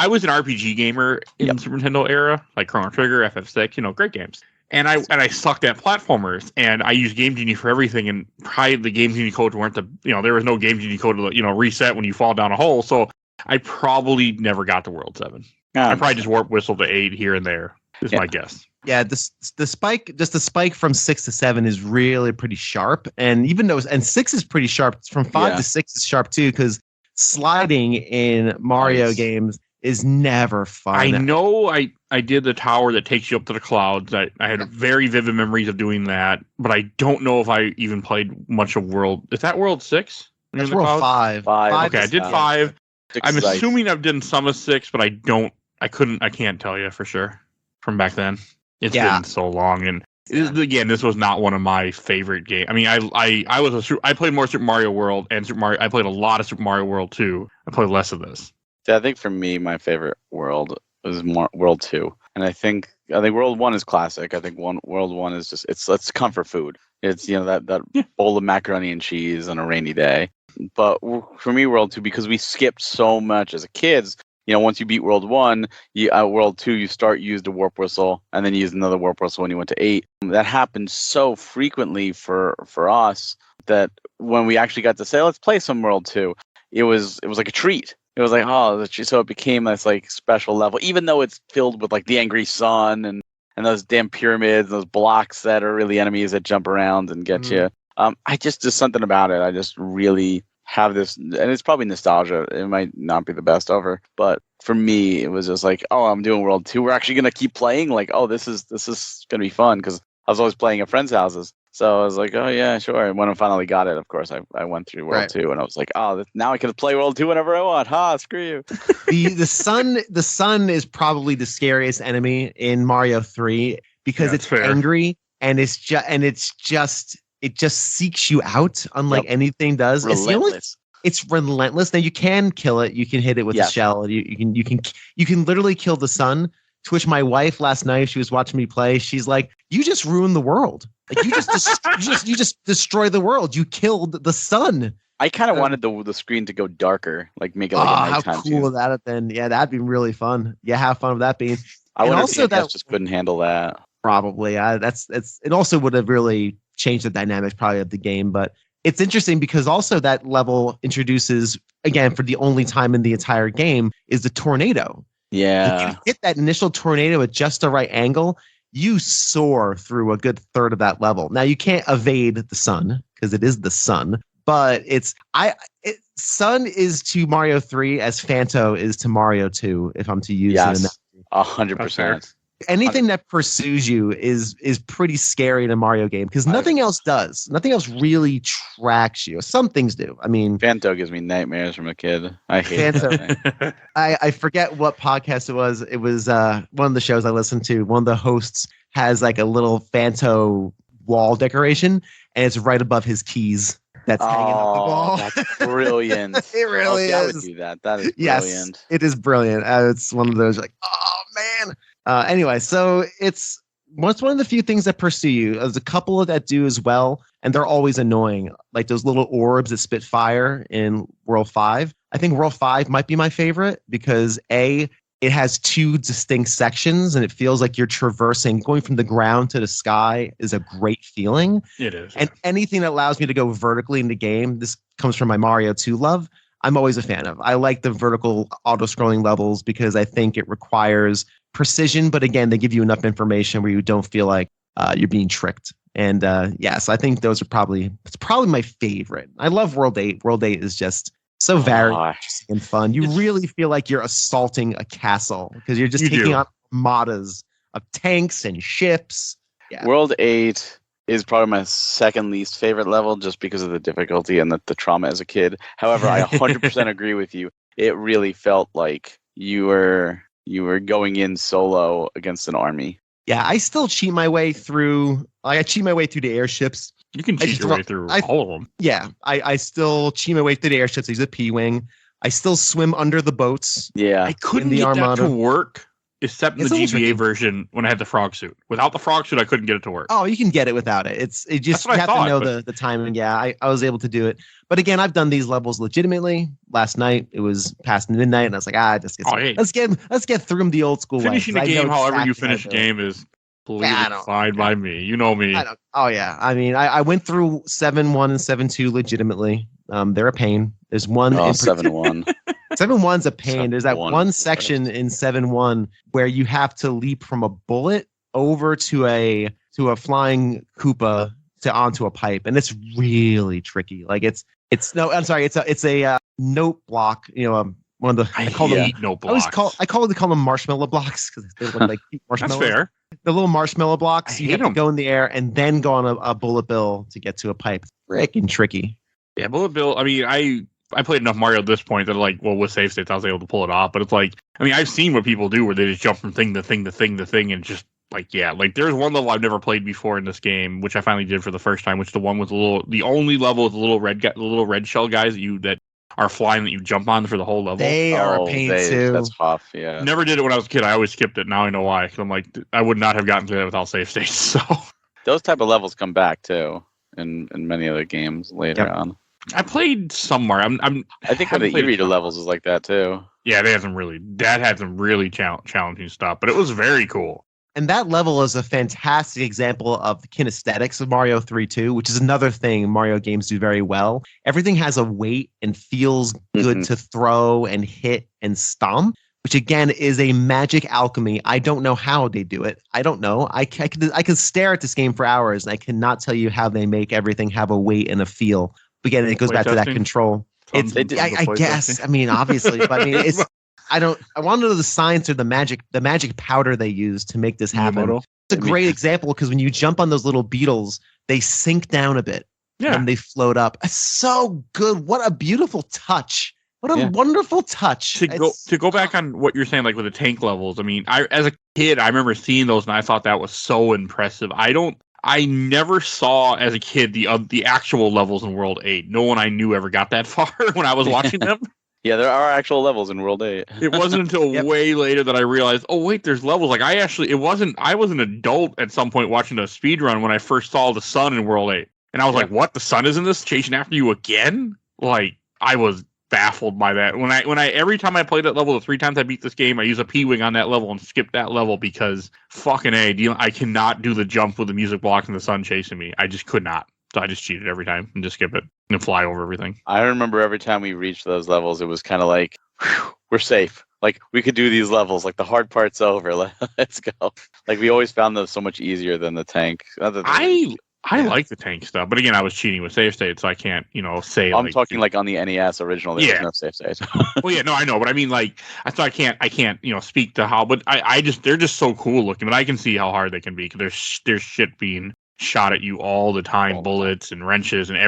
was an RPG gamer in the Super Nintendo era, like Chrono Trigger, FF6, great games. And I sucked at platformers, and I used Game Genie for everything, and probably the Game Genie codes weren't there was no Game Genie code to, reset when you fall down a hole, so I probably never got to World 7. I probably just warp whistled to 8 here and there, is my guess. Yeah, the spike from 6 to 7 is really pretty sharp, and even though 6 is pretty sharp, from 5 to 6 is sharp too, because sliding in Mario games is never fun. I know I did the tower that takes you up to the clouds. I had very vivid memories of doing that, but I don't know if I even played much of World. Is that World 6? That's World 5. Five. Okay, I did 5. I'm Six assuming I've done some of 6, but I can't tell you for sure from back then. It's been so long, and this was not one of my favorite games. I mean, I played more Super Mario World and Super Mario. I played a lot of Super Mario World 2. I played less of this. I think for me, my favorite world was World 2, and I think World 1 is classic. I think World 1 is just it's comfort food. It's that bowl of macaroni and cheese on a rainy day. But for me, World 2, because we skipped so much as a kids. Once you beat World 1, World 2, you used a warp whistle, and then you used another warp whistle when you went to 8. That happened so frequently for us that when we actually got to say, let's play some World 2, it was like a treat. it was like, oh, so it became this like special level, even though it's filled with like the angry sun and those damn pyramids, those blocks that are really enemies that jump around and get you. I just something about it. I just really have this, and it's probably nostalgia. It might not be the best ever, but for me, it was just like, oh, I'm doing World 2. We're actually gonna keep playing. Like, oh, this is gonna be fun because I was always playing at friends' houses. So I was like, oh yeah, sure. And when I finally got it, of course, I went through World 2, and I was like, oh, now I can play World 2 whenever I want. Ha, screw you. The sun is probably the scariest enemy in Mario 3 because it's fair. angry and it just seeks you out, unlike anything does. Relentless. It's relentless. Now you can kill it. You can hit it with a shell. You can literally kill the sun. To which my wife last night, she was watching me play. She's like, "You just ruined the world. Like you just destroy the world. You killed the sun." I kind of wanted the screen to go darker, like make it like a nighttime. How cool would that have been? Yeah, that'd be really fun. Yeah, have fun with that being. I wonder if that just couldn't handle that. Probably. It also would have really changed the dynamics probably of the game. But it's interesting because also that level introduces, again, for the only time in the entire game, is the tornado. Yeah. If you hit that initial tornado at just the right angle, you soar through a good third of that level. Now you can't evade the sun because it is the sun, but sun is to Mario 3 as Phanto is to Mario 2, if I'm to use it. 100%. Anything that pursues you is pretty scary in a Mario game because nothing else does. Nothing else really tracks you. Some things do. I mean, Phanto gives me nightmares from a kid. I hate Phanto. I forget what podcast it was. It was one of the shows I listened to. One of the hosts has like a little Phanto wall decoration, and it's right above his keys. That's hanging up the wall. That's brilliant. It really is. I would do that. That is brilliant. Yes, it is brilliant. It's one of those like, oh man. Anyway, so it's one of the few things that pursue you. There's a couple that do as well, and they're always annoying. Like those little orbs that spit fire in World 5. I think World 5 might be my favorite because it has two distinct sections, and it feels like you're traversing, going from the ground to the sky is a great feeling. It is. And anything that allows me to go vertically in the game, this comes from my Mario 2 love, I'm always a fan of. I like the vertical auto-scrolling levels because I think it requires precision, but again, they give you enough information where you don't feel like you're being tricked. And so I think it's probably my favorite. I love World 8. World 8 is just so varied and fun. You really feel like you're assaulting a castle because you're just taking on armadas of tanks and ships. Yeah. World 8 is probably my second least favorite level just because of the difficulty and the trauma as a kid. However, I 100% agree with you. It really felt like you were going in solo against an army. Yeah, I still cheat my way through. I cheat my way through the airships. You can cheat your way through all of them. Yeah, I still cheat my way through the airships. I use a P-wing. I still swim under the boats. Yeah, I couldn't get that to work except in the GBA version when I had the frog suit. Without the frog suit, I couldn't get it to work. Oh, you can get it without it. You just have to know the timing. Yeah, I was able to do it. But again, I've done these levels legitimately. Last night it was past midnight, and I was like, let's get through them the old school way. Finishing the game, however you finish the game, is completely fine by me. You know me. Oh yeah, I mean, I went through 7-1 and 7-2 legitimately. They're a pain. There's one. 7-1. 7-1's a pain. There's that one section in 7-1 where you have to leap from a bullet over to a flying Koopa onto a pipe, and it's really tricky. Like it's a note block. You know, one of the I call them note blocks. I call them marshmallow blocks because they look like marshmallows. That's fair. The little marshmallow blocks. You have to go in the air and then go on a bullet bill to get to a pipe. It's freaking tricky. Yeah, bullet bill. I mean, I played enough Mario at this point that with save states I was able to pull it off. But it's like, I mean, I've seen what people do where they just jump from thing to thing to thing to thing and just there's one level I've never played before in this game, which I finally did for the first time, which is the one with the only level with the little red shell guys that are flying that you jump on for the whole level. They are a pain too. That's tough. Yeah. Never did it when I was a kid. I always skipped it. Now I know why. Because I'm like, I would not have gotten to that without save states. So those type of levels come back too in many other games later on. I played somewhere. I think one of the e-reader levels is like that too. Yeah, that had some really challenging stuff, but it was very cool. And that level is a fantastic example of the kinesthetics of Mario 3 2, which is another thing Mario games do very well. Everything has a weight and feels good to throw and hit and stomp, which again is a magic alchemy. I don't know how they do it. I don't know. I could stare at this game for hours and I cannot tell you how they make everything have a weight and a feel. But again, it goes back to that control. I guess. I mean, obviously, but I mean, it's. I want to know the science or the magic powder they use to make this happen. It's a great example because when you jump on those little beetles, they sink down a bit and they float up. It's so good. What a beautiful touch. What a wonderful touch. To go back on what you're saying, like with the tank levels, I mean, as a kid, I remember seeing those and I thought that was so impressive. I never saw as a kid the actual levels in World 8. No one I knew ever got that far when I was watching them. Yeah, there are actual levels in World 8. It wasn't until way later that I realized, oh wait, there's levels. Like I was an adult at some point watching a speed run when I first saw the sun in World 8. And I was like, what? The sun is in this chasing after you again? Like I was baffled by that. When I every time I played that level, the 3 times I beat this game, I use a P-Wing on that level and skip that level because fucking I cannot do the jump with the music blocks and the sun chasing me. I just could not. So I just cheated every time and just skip it and fly over everything. I remember every time we reached those levels, it was kind of like, whew, we're safe. Like, we could do these levels. Like, the hard part's over. Let's go. Like, we always found those so much easier than the tank. I like the tank stuff. But again, I was cheating with save states, so I can't, say. I'm talking like on the NES original. There was no save states. Well, yeah, no, I know. But I mean, like, I can't, speak to how. But they're just so cool looking. But I can see how hard they can be because there's shit being shot at you all the time, bullets and wrenches and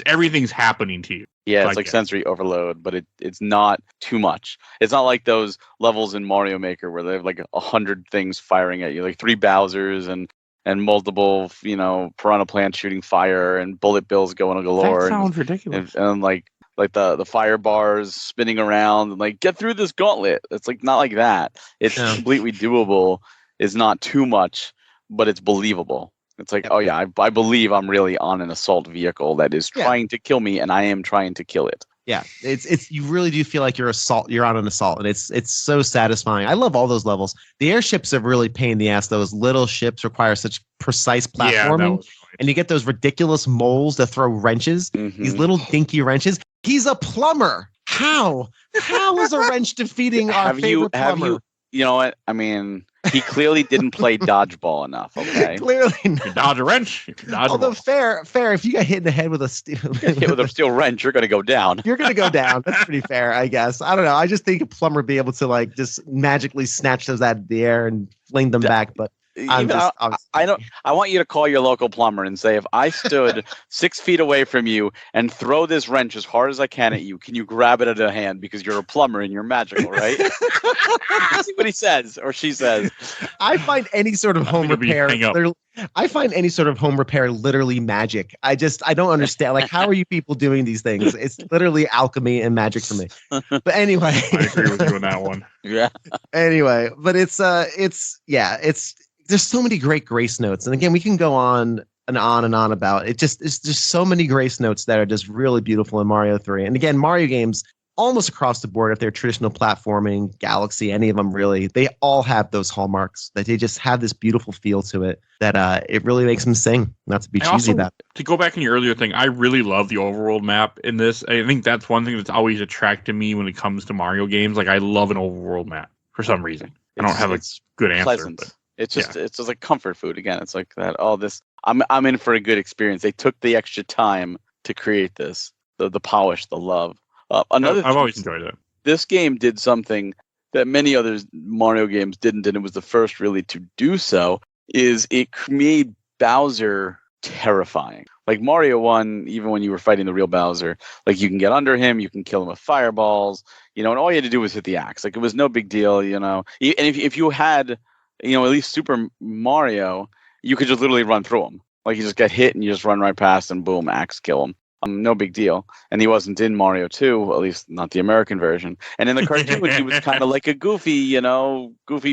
everything's happening to you. Yeah, it's like sensory overload, but it's not too much. It's not like those levels in Mario Maker where they have like 100 things firing at you, like 3 Bowsers and multiple, piranha plants shooting fire and bullet bills going galore. That sounds ridiculous. And like the fire bars spinning around and like get through this gauntlet. It's like not like that. It's completely doable. It's not too much, but it's believable. It's like, I believe I'm really on an assault vehicle that is trying to kill me, and I am trying to kill it. Yeah, it's you really do feel like you're on an assault, and it's so satisfying. I love all those levels. The airships are really pain in the ass. Those little ships require such precise platforming, and you get those ridiculous moles that throw wrenches. These little dinky wrenches. He's a plumber. How is a wrench defeating our favorite plumber? You know what? I mean, he clearly didn't play dodgeball enough, okay? Clearly not. You dodge a wrench. Although fair, if you got hit in the head with a steel wrench, you're going to go down. You're going to go down. That's pretty fair, I guess. I don't know. I just think a plumber would be able to like just magically snatch those out of the air and fling them back, but I want you to call your local plumber and say, if I stood 6 feet away from you and throw this wrench as hard as I can at you, can you grab it at a hand because you're a plumber and you're magical, right? See what he says or she says. I find any sort of home repair. I find any sort of home repair literally magic. I don't understand. Like, how are you people doing these things? It's literally alchemy and magic for me. But anyway, I agree with you on that one. Yeah. Anyway, but it's there's so many great grace notes, and again, we can go on and on and on about it. It's just so many grace notes that are just really beautiful in Mario 3. And again, Mario games almost across the board, if they're traditional platforming, Galaxy, any of them really, they all have those hallmarks that they just have this beautiful feel to it that it really makes them sing. Not to be cheesy about it. To go back in your earlier thing, I really love the overworld map in this. I think that's one thing that's always attracted me when it comes to Mario games. Like, I love an overworld map for some reason. I don't have a good answer. Pleasant. But it's just like comfort food. Again, it's like that. Oh, this I'm in for a good experience. They took the extra time to create this. The polish, the love. I've always enjoyed it. This game did something that many other Mario games didn't, and it was the first really to do so. Is it made Bowser terrifying? Like Mario 1, even when you were fighting the real Bowser, like you can get under him, you can kill him with fireballs, and all you had to do was hit the axe. Like it was no big deal, And if you had at least Super Mario, you could just literally run through him. Like you just get hit and you just run right past and boom, axe kill him. No big deal. And he wasn't in Mario 2, at least not the American version. And in the cartoon, he was kind of like a goofy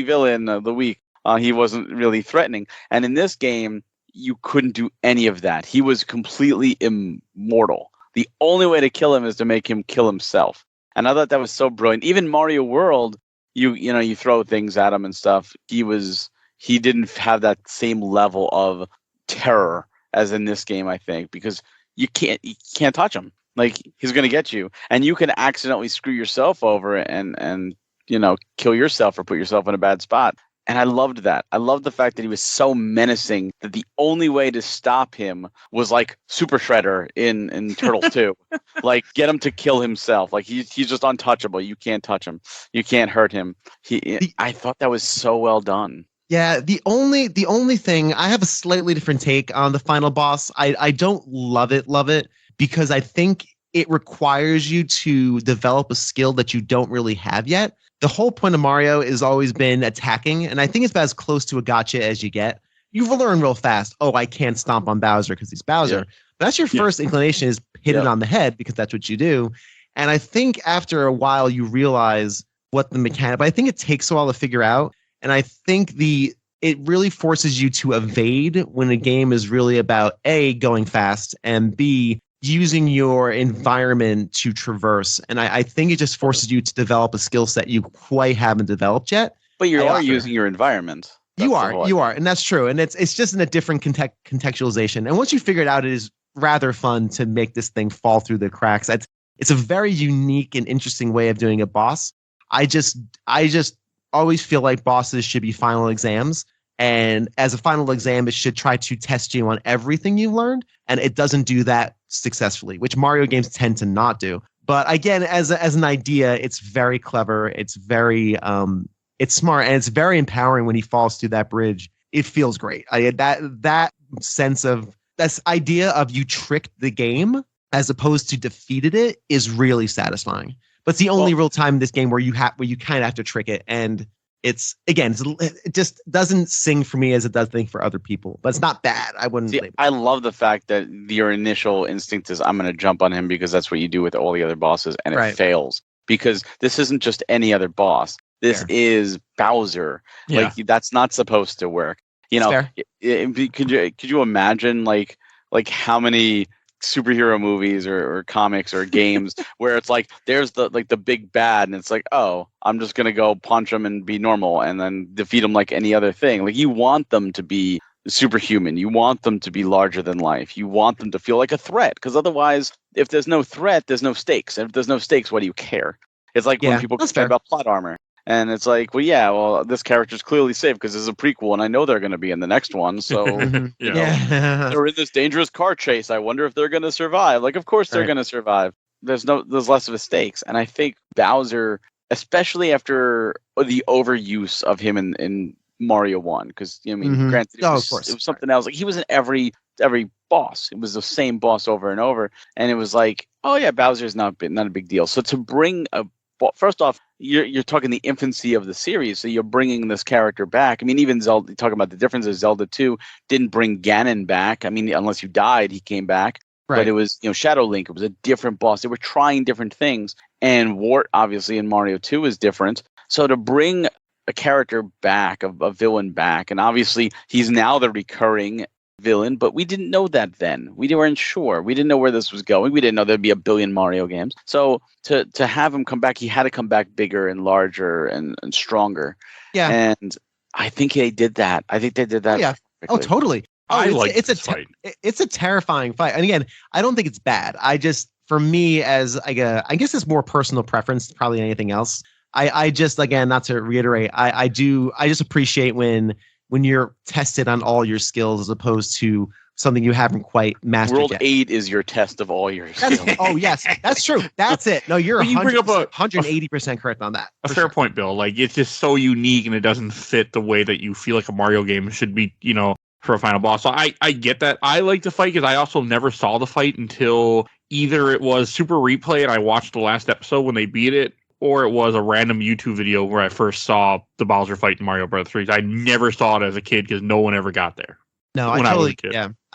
villain of the week. He wasn't really threatening. And in this game, you couldn't do any of that. He was completely immortal. The only way to kill him is to make him kill himself. And I thought that was so brilliant. Even Mario World, you throw things at him and stuff. He was he didn't have that same level of terror as in this game, I think, because you can't touch him. Like, he's going to get you, and you can accidentally screw yourself over and kill yourself or put yourself in a bad spot. And I loved that. I loved the fact that he was so menacing that the only way to stop him was like Super Shredder in Turtles 2. Like, get him to kill himself. Like, he's just untouchable. You can't touch him. You can't hurt him. I thought that was so well done. Yeah, the only thing, I have a slightly different take on the final boss. I don't love it, because I think it requires you to develop a skill that you don't really have yet. The whole point of Mario has always been attacking, and I think it's about as close to a gotcha as you get. You learn real fast, I can't stomp on Bowser because he's Bowser. Yeah. But that's your first inclination, is hit it on the head, because that's what you do. And I think after a while you realize what the mechanic, but I think it takes a while to figure out. And I think it really forces you to evade when a game is really about A, going fast, and B, using your environment to traverse. And I think it just forces you to develop a skill set you quite haven't developed yet. But you are using your environment. You are, and that's true. And it's just in a different contextualization. And once you figure it out, it is rather fun to make this thing fall through the cracks. It's a very unique and interesting way of doing a boss. I just always feel like bosses should be final exams. And as a final exam, it should try to test you on everything you learned. And it doesn't do that successfully, which Mario games tend to not do. But again, as an idea, it's very clever. It's very, it's smart, and it's very empowering when he falls through that bridge. It feels great. That sense of, this idea of you tricked the game as opposed to defeated it is really satisfying. But it's the only real time in this game where you kind of have to trick it. And it just doesn't sing for me as it does think for other people, but it's not bad. I wouldn't. I love the fact that your initial instinct is, I'm going to jump on him because that's what you do with all the other bosses, and it fails, because this isn't just any other boss. This is Bowser. Yeah. Like, that's not supposed to work. Could you imagine like how many superhero movies or comics or games where it's like there's the big bad, and it's like, I'm just gonna go punch him and be normal and then defeat him like any other thing. Like, you want them to be superhuman, you want them to be larger than life, you want them to feel like a threat, because otherwise, if there's no threat, there's no stakes, and if there's no stakes, what do you care? It's like when people complain about plot armor. And it's like, this character's clearly safe because this is a prequel, and I know they're going to be in the next one. So, they're in this dangerous car chase. I wonder if they're going to survive. Like, of course they're going to survive. There's less of a stakes. And I think Bowser, especially after the overuse of him in Mario 1, because, granted, it was something else. Like, he was in every boss. It was the same boss over and over. And it was like, Bowser's not a big deal. So to bring first off, you're talking the infancy of the series, so you're bringing this character back. I mean, even Zelda, talking about the differences, Zelda 2 didn't bring Ganon back. I mean, unless you died, he came back. Right. But it was, Shadow Link. It was a different boss. They were trying different things. And Wart, obviously, in Mario 2 is different. So to bring a character back, a villain back, and obviously he's now the recurring villain, but we didn't know that then. We weren't sure. We didn't know where this was going. We didn't know there'd be a billion Mario games. So to have him come back, he had to come back bigger and larger and stronger. Yeah. And I think they did that. I think they did that. Oh, yeah. Perfectly. Oh, totally. It's a fight. It's a terrifying fight. And again, I don't think it's bad. For me, as I guess it's more personal preference probably than anything else. I just, again, not to reiterate, I just appreciate when you're tested on all your skills as opposed to something you haven't quite mastered World yet. 8 is your test of all your skills. Yes, that's true. That's it. No, you're 180% correct on that. A fair point, Bill. Like, it's just so unique, and it doesn't fit the way that you feel like a Mario game should be, for a final boss. So I get that. I like the fight because I also never saw the fight until either it was Super Replay and I watched the last episode when they beat it, or it was a random YouTube video where I first saw the Bowser fight in Mario Bros. 3. I never saw it as a kid because no one ever got there. No, I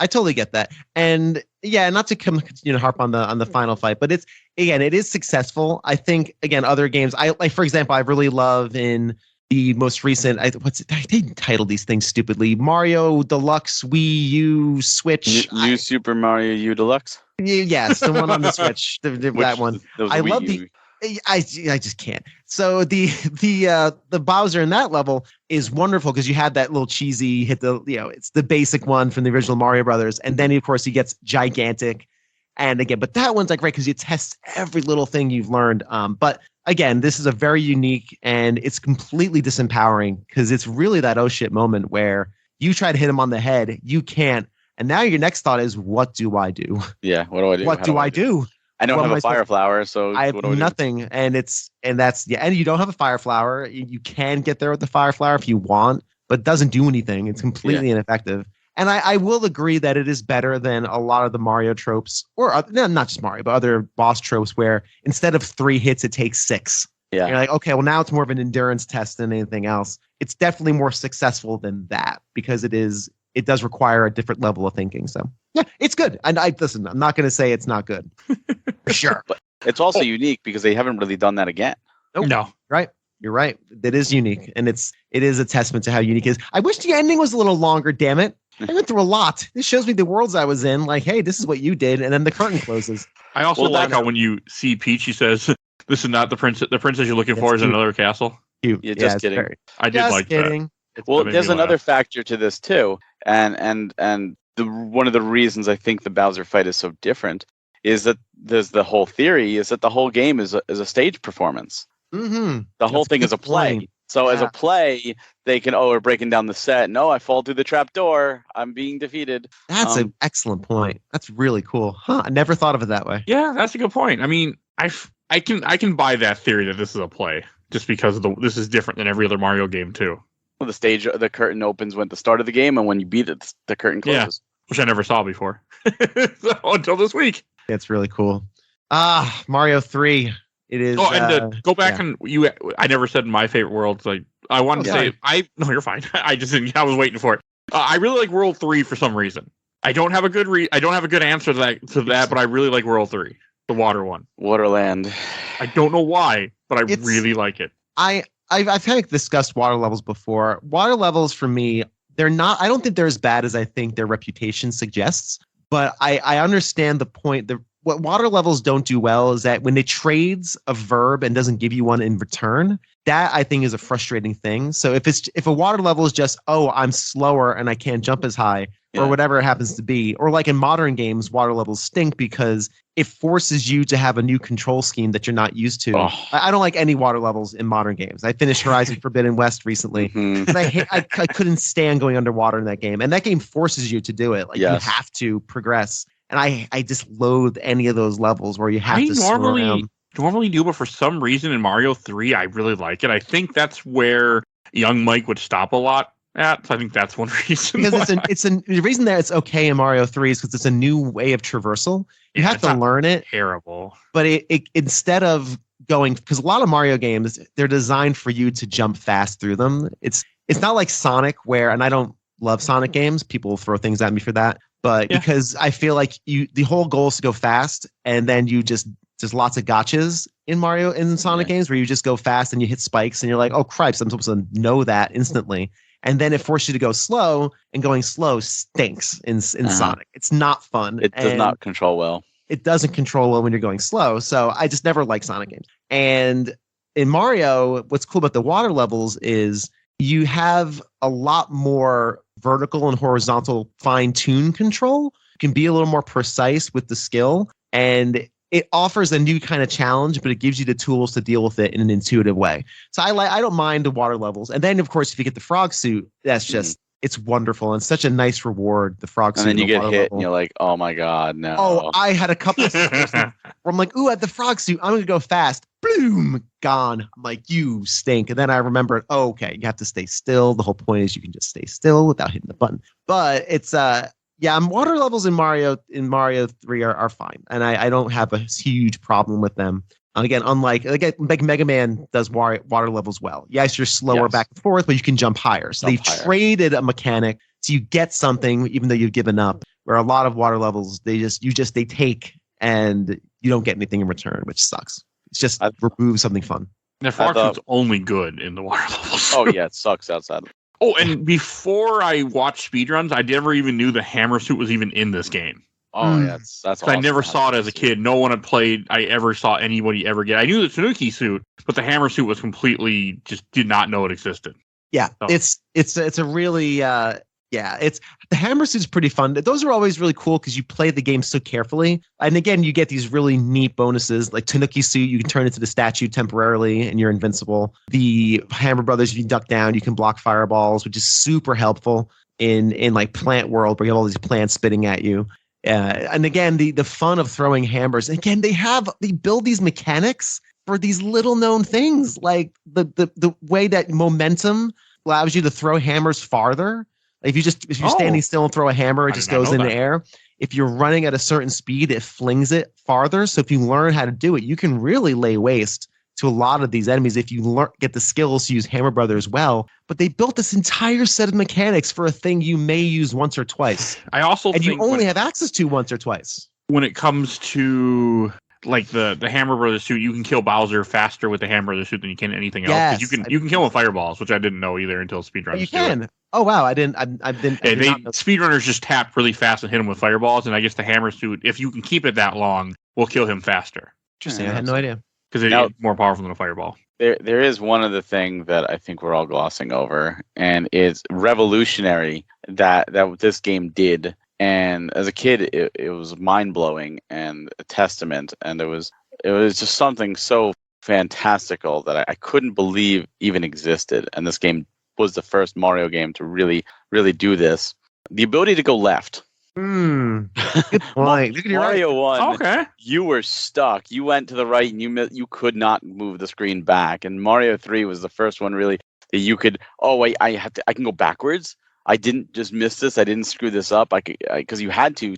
totally get that. And not to come, harp on the final fight, but it is successful. I think, again, other games, for example, I really love in the most recent, they titled these things stupidly, Mario Deluxe Wii U Switch. New Super Mario U Deluxe? Yes, the one on the Switch, that one. I love the I just can't. So the Bowser in that level is wonderful because you had that little cheesy hit it's the basic one from the original Mario Brothers, and then of course he gets gigantic, and again, but that one's like great because it tests every little thing you've learned. But again, this is a very unique and it's completely disempowering because it's really that oh shit moment where you try to hit him on the head, you can't, and now your next thought is what do I do? Yeah, what do I do? What do I do? I don't have a fire flower, so I have what do I do? nothing, and you don't have a fire flower. You can get there with the fire flower if you want, but it doesn't do anything. It's completely ineffective. And I will agree that it is better than a lot of the Mario tropes, or not just Mario, but other boss tropes where instead of 3 hits, it takes 6. Yeah. You're like, okay, well now it's more of an endurance test than anything else. It's definitely more successful than that because it does require a different level of thinking. So yeah, it's good. And listen, I'm not going to say it's not good. For sure. But it's also unique because they haven't really done that again. Nope. No. Right. You're right. That is unique. And it is a testament to how unique it is. I wish the ending was a little longer, damn it. I went through a lot. This shows me the worlds I was in. Like, hey, this is what you did. And then the curtain closes. I also like how when you see Peach, she says, this is not the princess. The princess you're looking for is another castle. Cute. Yeah, just kidding. I did like that. Well, there's another factor to this too. And one of the reasons I think the Bowser fight is so different is that there's the whole theory is that the whole game is a stage performance. Mm-hmm. The whole thing is a play. Point. So as a play, they can, we're breaking down the set. No, I fall through the trap door. I'm being defeated. That's an excellent point. That's really cool. Huh? I never thought of it that way. Yeah, that's a good point. I mean, I can buy that theory that this is a play just because this is different than every other Mario game too. Well, the curtain opens when the start of the game, and when you beat it, the curtain closes. Yeah, which I never saw before until this week. It's really cool. Mario 3. It is. Oh, and to go back and I never said my favorite worlds. Like I wanted to say, no, you're fine. I just didn't. I was waiting for it. I really like World 3 for some reason. I don't have a good answer to that, but I really like World 3, the water one, Waterland. I don't know why, but I really like it. I've kind of discussed water levels before. Water levels for me, they're not. I don't think they're as bad as I think their reputation suggests. But I understand the point. What water levels don't do well is that when it trades a verb and doesn't give you one in return, that I think is a frustrating thing. So if a water level is just, oh, I'm slower and I can't jump as high, or whatever it happens to be, or like in modern games, water levels stink because it forces you to have a new control scheme that you're not used to. Oh. I don't like any water levels in modern games. I finished Horizon Forbidden West recently, and I couldn't stand going underwater in that game. And that game forces you to do it. Like you have to progress. And I just loathe any of those levels where you have to normally do, but for some reason in Mario 3, I really like it. I think that's where young Mike would stop a lot at. So I think that's one reason. Because the reason that it's okay in Mario 3 is because it's a new way of traversal. You have to learn it. Terrible. But it instead of going, because a lot of Mario games, they're designed for you to jump fast through them. It's not like Sonic where, and I don't love Sonic games. People throw things at me for that. But because I feel like the whole goal is to go fast, and then you just lots of gotchas in Mario and Sonic games where you just go fast and you hit spikes and you're like, oh cripes, I'm supposed to know that instantly. And then it forces you to go slow, and going slow stinks in Sonic. It's not fun. It does not control well. It doesn't control well when you're going slow. So I just never liked Sonic games. And in Mario, what's cool about the water levels is you have a lot more vertical and horizontal fine-tune control. You can be a little more precise with the skill, and it offers a new kind of challenge, but it gives you the tools to deal with it in an intuitive way. So I don't mind the water levels. And then, of course, if you get the frog suit, that's just it's wonderful and such a nice reward. The frog suit, and then you get hit, level. And you're like, "Oh my god, no!" Oh, I had a couple of where I'm like, "Ooh, at the frog suit, I'm gonna go fast." Boom, gone. I'm like, "You stink." And then I remembered, oh, okay, you have to stay still. The whole point is you can just stay still without hitting the button. But it's water levels in Mario 3 are fine, and I don't have a huge problem with them. And again, unlike Mega Man does water levels well. Yes, you're slower back and forth, but you can jump higher. So they've traded a mechanic so you get something even though you've given up. Where a lot of water levels, they take and you don't get anything in return, which sucks. It's just remove something fun. The frog suit's only good in the water levels. Oh yeah, it sucks outside. Oh, and before I watched speedruns, I never even knew the hammer suit was even in this game. Oh, yeah, that's 'Cause awesome. I never to have saw it that as a suit. kid. No one had played. I ever saw anybody ever get. I knew the Tanuki suit, but the hammer suit was completely just did not know it existed. Yeah, Oh. it's a really it's the hammer suit's pretty fun. Those are always really cool because you play the game so carefully. And again, you get these really neat bonuses like Tanuki suit. You can turn into the statue temporarily, and you're invincible. The Hammer Brothers, if you duck down, you can block fireballs, which is super helpful in like Plant World where you have all these plants spitting at you. And again, the fun of throwing hammers. Again, they build these mechanics for these little known things, like the way that momentum allows you to throw hammers farther. Like if you're standing still and throw a hammer, it I just did not goes know in the that. air. If you're running at a certain speed, it flings it farther. So if you learn how to do it, you can really lay waste to a lot of these enemies if you get the skills to use Hammer Brothers well. But they built this entire set of mechanics for a thing you may use once or twice, I also and think you only have access to once or twice. when it comes to like the Hammer Brothers suit, you can kill Bowser faster with the Hammer Brothers suit than you can anything else. 'Cause Yes, you can kill him with fireballs, which I didn't know either until speedrunners. You do it. can. Oh wow, I didn't. I Yeah, did not know. speedrunners just tap really fast and hit him with fireballs, and I guess the hammer suit, if you can keep it that long, will kill him faster Interesting. I had no idea. because it's more powerful than a fireball. There is one other thing that I think we're all glossing over, and it's revolutionary that this game did. And as a kid, it was mind blowing and a testament, and it was just something so fantastical that I couldn't believe even existed. And this game was the first Mario game to really do this. The ability to go left. Good point. Look at your Mario 1, Okay. you were stuck. You went to the right and you could not move the screen back. And Mario 3 was the first one really that you could, oh wait, I can go backwards. I didn't just miss this. I didn't screw this up. Because you had to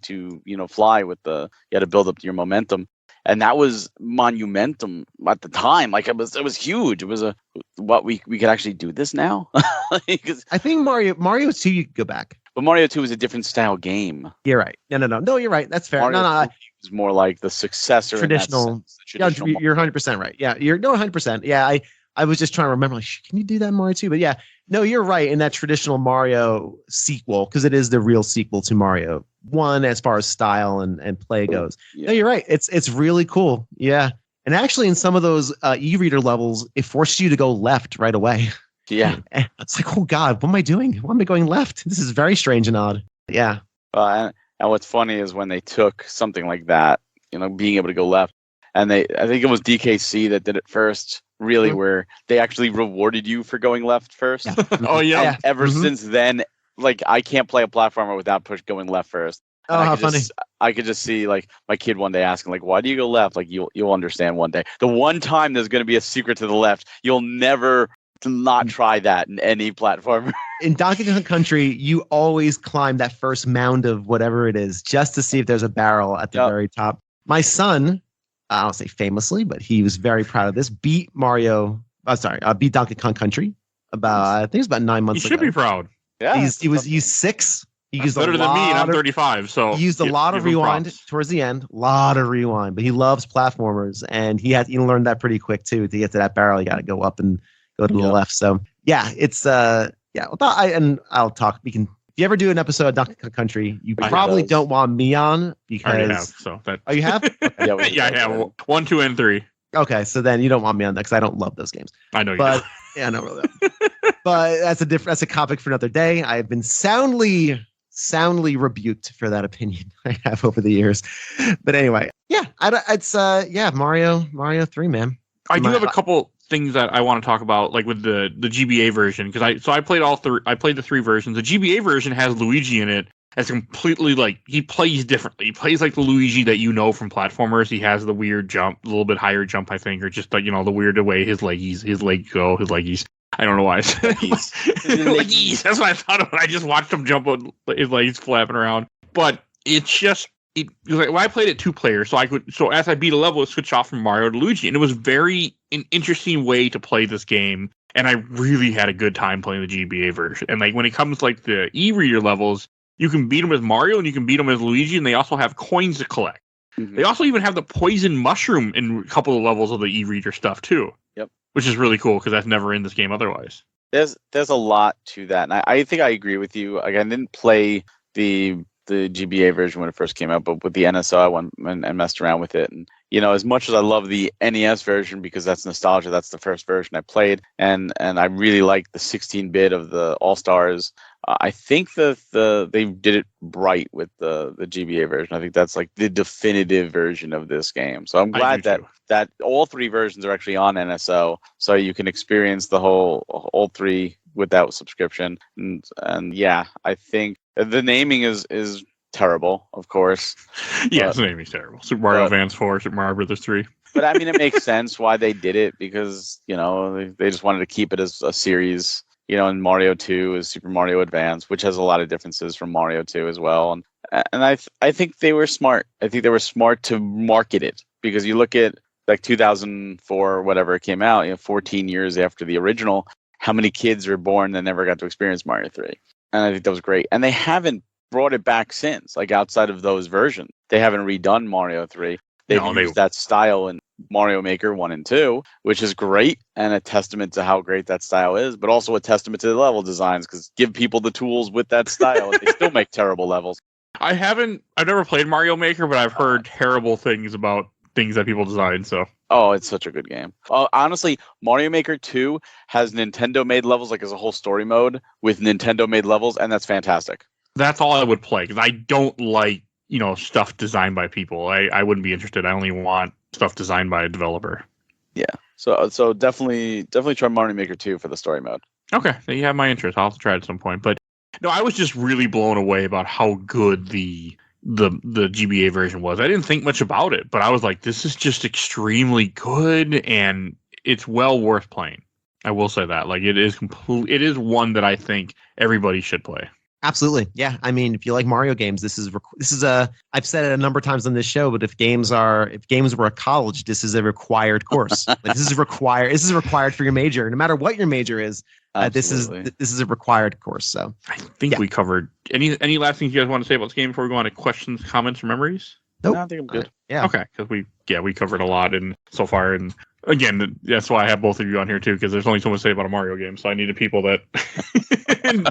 fly with you had to build up your momentum. And that was monumentum at the time. Like it was huge. It was what we could actually do this now. I think Mario 2 you could go back. But Mario 2 was a different style game. You're right. No, you're right. That's fair. Mario No, 3 was more like the successor. Traditional. In that sense, the traditional Yeah, you're 100% right. Yeah, you're 100%. Yeah, I was just trying to remember, like, can you do that in Mario 2? But yeah, no, you're right in that traditional Mario sequel, because it is the real sequel to Mario 1 as far as style and play goes. Yeah. No, you're right. It's really cool. Yeah. And actually in some of those e-reader levels, it forces you to go left right away. Yeah. And it's like, oh God, what am I doing? Why am I going left? This is very strange and odd. Yeah. And what's funny is when they took something like that, being able to go left, and I think it was DKC that did it first, really, where they actually rewarded you for going left first. Yeah. Oh yeah. Yeah. Ever since then, like I can't play a platformer without going left first. Oh, how funny. I could just see like my kid one day asking like, why do you go left? Like you'll understand one day. The one time there's going to be a secret to the left, you'll never not try that in any platformer. In Donkey Kong Country, you always climb that first mound of whatever it is just to see if there's a barrel at the very top. My son, I don't say famously, but he was very proud of this, beat beat Donkey Kong Country I think it was about 9 months You ago. should be proud. Yeah. He's 6. He used Better than me, and I'm 35. So he used a lot of give him rewind props. towards the end. A lot of rewind, but he loves platformers, and he learned that pretty quick too. To get to that barrel, you got to go up and go to the left. So yeah, it's I'll talk. If you ever do an episode of Donkey Kong Country, you probably don't want me on I already have. because So that. oh, you have? Yeah, I have 1, 2, and 3. Okay, so then you don't want me on that because I don't love those games. I know you. But yeah, I know really. But that's a topic for another day. I have been soundly rebuked for that opinion I have over the years. But anyway, yeah, Mario 3, man. I do have a couple things that I want to talk about, like with the GBA version, because I played all three. I played the 3 versions. The GBA version has Luigi in it. It's completely like he plays differently. He plays like the Luigi that you know from platformers. He has the weird jump, a little bit higher jump, I think, or just the weird way his legs go. I don't know why I said leggies. That's what I thought of when I just watched him jump with his legs flapping around. But it's just when I played it 2 players, so as I beat a level, it switched off from Mario to Luigi, and it was an interesting way to play this game. And I really had a good time playing the GBA version. And like when it comes like the e-reader levels, you can beat them as Mario and you can beat them as Luigi, and they also have coins to collect. Mm-hmm. They also even have the poison mushroom in a couple of levels of the e-reader stuff too. Yep. Which is really cool because that's never in this game otherwise. There's a lot to that, and I think I agree with you. Like I didn't play the the GBA version when it first came out, but with the NSO, I went and messed around with it. And as much as I love the NES version because that's nostalgia, that's the first version I played, and I really like the 16-bit of the All Stars. I think they did it right with the GBA version. I think that's like the definitive version of this game. So I'm glad that all three versions are actually on NSO, so you can experience the all three without subscription. And yeah, I think the naming is terrible, of course. Yeah, the naming's terrible. Super Mario Advance 4, Super Mario Brothers 3. But I mean, it makes sense why they did it because they just wanted to keep it as a series. And Mario 2 is Super Mario Advance, which has a lot of differences from Mario 2 as well. And I think they were smart. I think they were smart to market it because you look at like 2004 or whatever it came out, 14 years after the original, how many kids were born that never got to experience Mario 3? And I think that was great. And they haven't brought it back since, like outside of those versions. They haven't redone Mario 3. They've used that style in Mario Maker 1 and 2, which is great and a testament to how great that style is, but also a testament to the level designs because give people the tools with that style and they still make terrible levels. I've never played Mario Maker, but I've heard terrible things about things that people design, so. Oh, it's such a good game. Honestly, Mario Maker 2 has Nintendo-made levels, like as a whole story mode with Nintendo-made levels, and that's fantastic. That's all I would play because I don't like stuff designed by people. I wouldn't be interested. I only want stuff designed by a developer. Yeah. So definitely try Mario Maker 2 for the story mode. Okay, so you have my interest. I'll have to try it at some point. But no, I was just really blown away about how good the GBA version was. I didn't think much about it, but I was like, this is just extremely good and it's well worth playing. I will say that. Like it is one that I think everybody should play. Absolutely. Yeah. I mean, if you like Mario games, this is I've said it a number of times on this show, but if games were a college, this is a required course. Like, this is required for your major. No matter what your major is, this is a required course. So I think we covered any last things you guys want to say about this game before we go on to questions, comments, or memories? Nope. No, I think I'm good. Yeah. Okay. Because we covered a lot so far. And again, that's why I have both of you on here too, because there's only so much to say about a Mario game. So I needed people that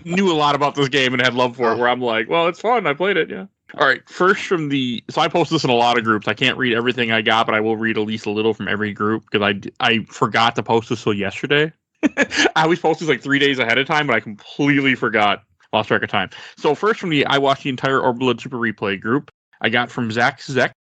knew a lot about this game and had love for it, where I'm like, well, it's fun. I played it. Yeah. All right. First so I post this in a lot of groups. I can't read everything I got, but I will read at least a little from every group because I forgot to post this till yesterday. I always post this like 3 days ahead of time, but I completely forgot. Lost track of time. So first I watched the entire Orblood Super Replay group. I got from Zach,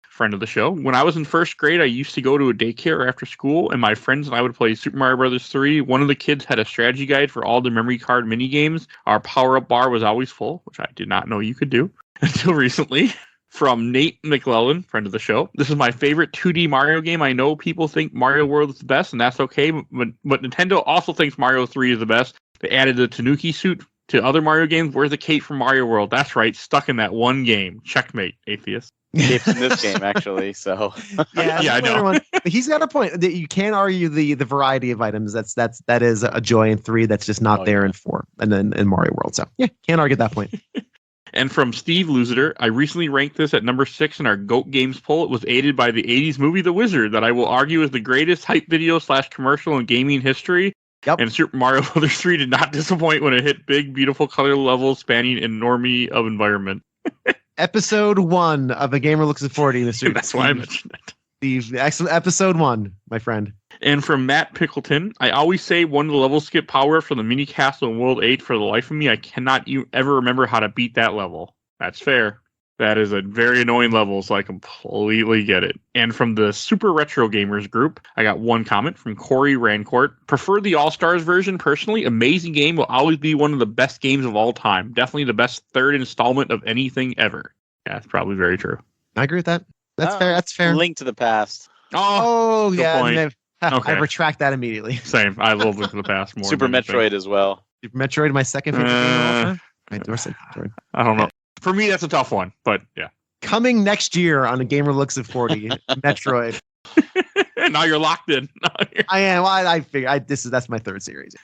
friend of the show. When I was in first grade, I used to go to a daycare after school, and my friends and I would play Super Mario Brothers 3. One of the kids had a strategy guide for all the memory card mini games. Our power-up bar was always full, which I did not know you could do until recently. From Nate McClellan, friend of the show. This is my favorite 2D Mario game. I know people think Mario World is the best, and that's okay, but Nintendo also thinks Mario 3 is the best. They added the Tanuki suit to other Mario games. Where's the cape from Mario World? That's right, stuck in that one game. Checkmate, atheist. It's in this game, actually. So yeah, I know. He's got a point. You can't argue the variety of items. That is a joy in 3 that's just not there in 4, and then in Mario World. So yeah, can't argue that point. And from Steve Lusiter, I recently ranked this at number 6 in our GOAT Games poll. It was aided by the 80s movie The Wizard, that I will argue is the greatest hype video / commercial in gaming history. Yep. And Super Mario Brothers 3 did not disappoint when it hit big, beautiful color levels spanning enormity of environment. Episode 1 of A Gamer Looks at 40, Mr. That's why I mentioned it. Steve, excellent episode 1, my friend. And from Matt Pickleton, I always say one of the level skip power from the mini castle in World 8. For the life of me, I cannot ever remember how to beat that level. That's fair. That is a very annoying level, so I completely get it. And from the Super Retro Gamers group, I got one comment from Corey Rancourt. Prefer the All-Stars version, personally. Amazing game, will always be one of the best games of all time. Definitely the best third installment of anything ever. Yeah, that's probably very true. I agree with that. That's fair. That's fair. Link to the Past. Oh yeah. Okay. I retract that immediately. Same. I love Link to the Past more. Super Metroid as well. Super Metroid, my second favorite game of all time. I endorse it. I don't know. For me, that's a tough one, but yeah. Coming next year on A Gamer Looks at 40, Metroid. Now you're locked in. I am. I figure that's my third series.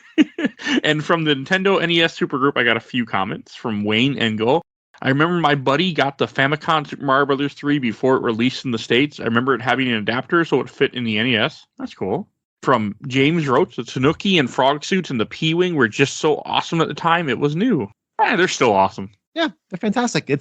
And from the Nintendo NES Supergroup, I got a few comments from Wayne Engel. I remember my buddy got the Famicom Super Mario Brothers 3 before it released in the States. I remember it having an adapter so it fit in the NES. That's cool. From James Roach, the Tanuki and frog suits and the P-Wing were just so awesome at the time. It was new. They're still awesome. Yeah, they're fantastic.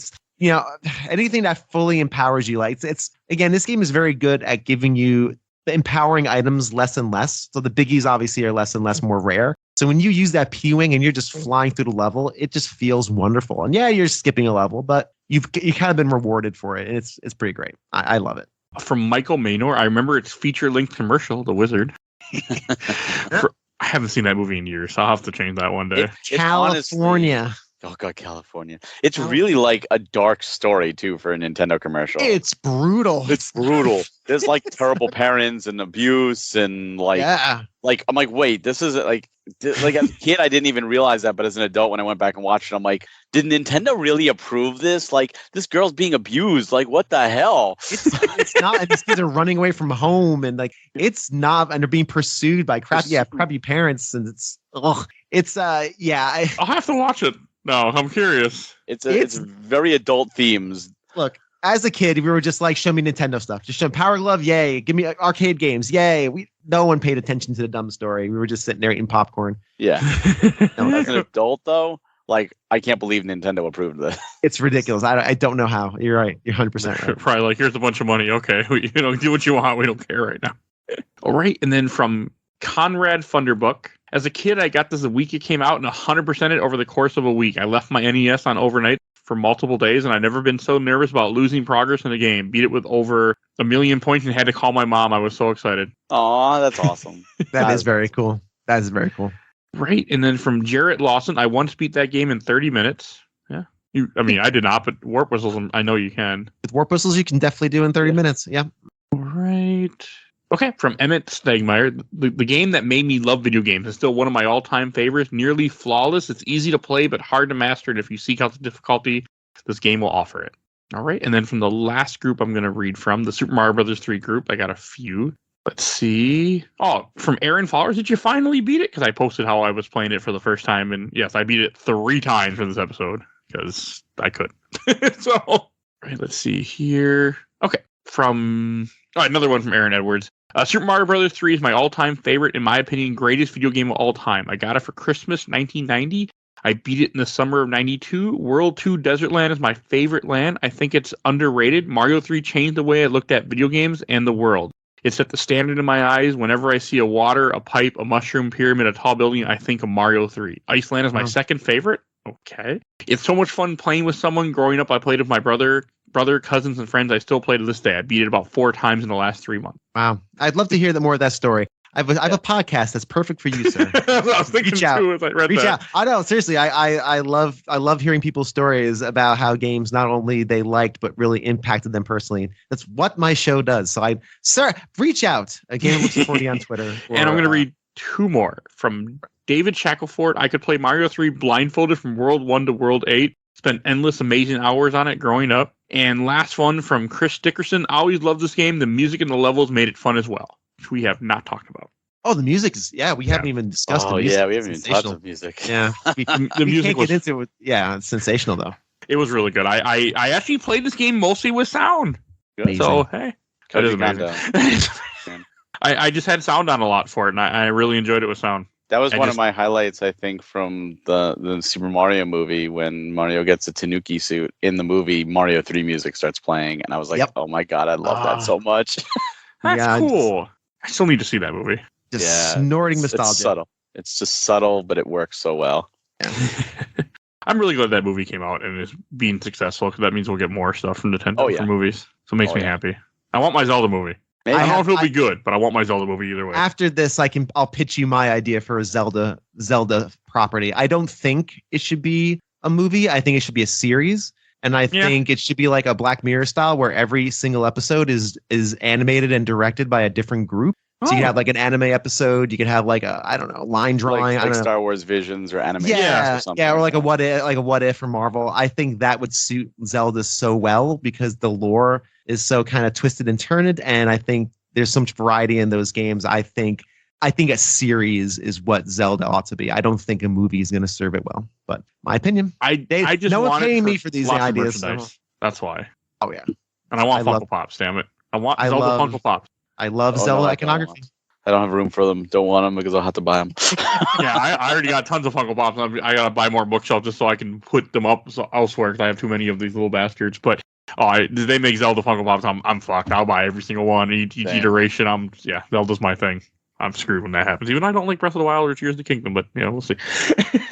anything that fully empowers you. Like it's again, this game is very good at giving you the empowering items less and less. So the biggies obviously are less and less more rare. So when you use that P-Wing and you're just flying through the level, it just feels wonderful. And yeah, you're skipping a level, but you kind of been rewarded for it. And it's pretty great. I love it. From Michael Maynor, I remember its feature-length commercial, The Wizard. I haven't seen that movie in years, so I'll have to change that one day. California. Honestly, oh god, California. It's really like a dark story too for a Nintendo commercial. It's brutal. It's brutal. There's like terrible parents and abuse and like I'm like, wait, this is like as a kid I didn't even realize that, but as an adult when I went back and watched it, I'm like, did Nintendo really approve this? Like this girl's being abused. Like what the hell? It's not, and these kids are running away from home and like it's not, and they're being pursued by crappy parents, and I'll have to watch it. No, I'm curious. It's very adult themes. Look, as a kid, we were just like, show me Nintendo stuff. Just show Power Glove, yay. Give me arcade games, yay. No one paid attention to the dumb story. We were just sitting there eating popcorn. Yeah. No, as an adult, though, like, I can't believe Nintendo approved this. It's ridiculous. I don't know how. You're right. You're 100% right. Probably like, here's a bunch of money. Okay, do what you want. We don't care right now. All right, and then from Conrad Funderbuck. As a kid, I got this the week it came out and 100% it over the course of a week. I left my NES on overnight for multiple days, and I've never been so nervous about losing progress in a game. Beat it with over 1 million points and had to call my mom. I was so excited. Aw, that's awesome. That is very cool. That is very cool. Right, and then from Jarrett Lawson, I once beat that game in 30 minutes. Yeah. I did not, but Warp Whistles, I know you can. With Warp Whistles, you can definitely do in 30 minutes. Yeah. Right. Okay, from Emmett Stegmeyer, the game that made me love video games is still one of my all-time favorites, nearly flawless. It's easy to play, but hard to master, and if you seek out the difficulty, this game will offer it. All right, and then from the last group I'm going to read from, the Super Mario Bros. 3 group, I got a few. Let's see. Oh, from Aaron Flowers, did you finally beat it? Because I posted how I was playing it for the first time, and yes, I beat it 3 times for this episode, because I could. So, all right, let's see here. Okay, another one from Aaron Edwards. Super Mario Bros. 3 is my all-time favorite, in my opinion, greatest video game of all time. I got it for Christmas 1990. I beat it in the summer of 92. World 2 Desert Land is my favorite land. I think it's underrated. Mario 3 changed the way I looked at video games and the world. It set the standard in my eyes. Whenever I see a water, a pipe, a mushroom pyramid, a tall building, I think of Mario 3. Iceland is my second favorite. Okay. It's so much fun playing with someone. Growing up, I played with my brother, cousins, and friends. I still play to this day. I beat it about 4 times in the last 3 months. Wow. I'd love to hear more of that story. I have a podcast that's perfect for you, sir. I was thinking Reach out. too as I read Reach that. out. I know, seriously. I love hearing people's stories about how games not only they liked but really impacted them personally. That's what my show does. So sir, reach out. Again, Looks 40 on Twitter. And I'm going to read 2 more from David Shackelford. I could play Mario 3 blindfolded from World 1 to World 8. Spent endless, amazing hours on it growing up. And last one from Chris Dickerson. I always loved this game. The music and the levels made it fun as well, which we have not talked about. Oh, the music is, we haven't even discussed the music. Yeah, we haven't even touched the music. Yeah. The music can't get into it. Yeah, it's sensational, though. It was really good. I actually played this game mostly with sound. Amazing. So, hey. That is amazing. I just had sound on a lot for it, and I really enjoyed it with sound. That was one of my highlights, I think, from the Super Mario movie. When Mario gets a Tanuki suit in the movie, Mario 3 music starts playing, and I was like, oh my god, I love that so much. That's cool. I still need to see that movie. Just snorting nostalgia. It's subtle. It's just subtle, but it works so well. Yeah. I'm really glad that movie came out and is being successful, because that means we'll get more stuff from Nintendo for movies. So it makes me happy. I want my Zelda movie. I don't know if it'll be good, but I want my Zelda movie either way. After this, I'll pitch you my idea for a Zelda property. I don't think it should be a movie. I think it should be a series. And I think it should be like a Black Mirror style, where every single episode is animated and directed by a different group. So you could have like an anime episode. You could have like line drawing, like Star Wars Visions or animation or something. Yeah, or like a what if for Marvel. I think that would suit Zelda so well, because the lore is so kind of twisted and turned, and I think there's so much variety in those games. I think a series is what Zelda ought to be. I don't think a movie is going to serve it well, but my opinion. I just no one paying for me for these lots of ideas. merchandise. So. That's why. Oh yeah, and I want Funko Pops. Damn it! I want Zelda Funko Pops. I love Zelda iconography. I don't have room for them. Don't want them because I'll have to buy them. Yeah, I already got tons of Funko Pops. I gotta buy more bookshelves just so I can put them up elsewhere because I have too many of these little bastards. But they make Zelda Funko Pops. I'm fucked. I'll buy every single one. Each iteration. Zelda's my thing. I'm screwed when that happens. Even though I don't like Breath of the Wild or Tears of the Kingdom, but we'll see.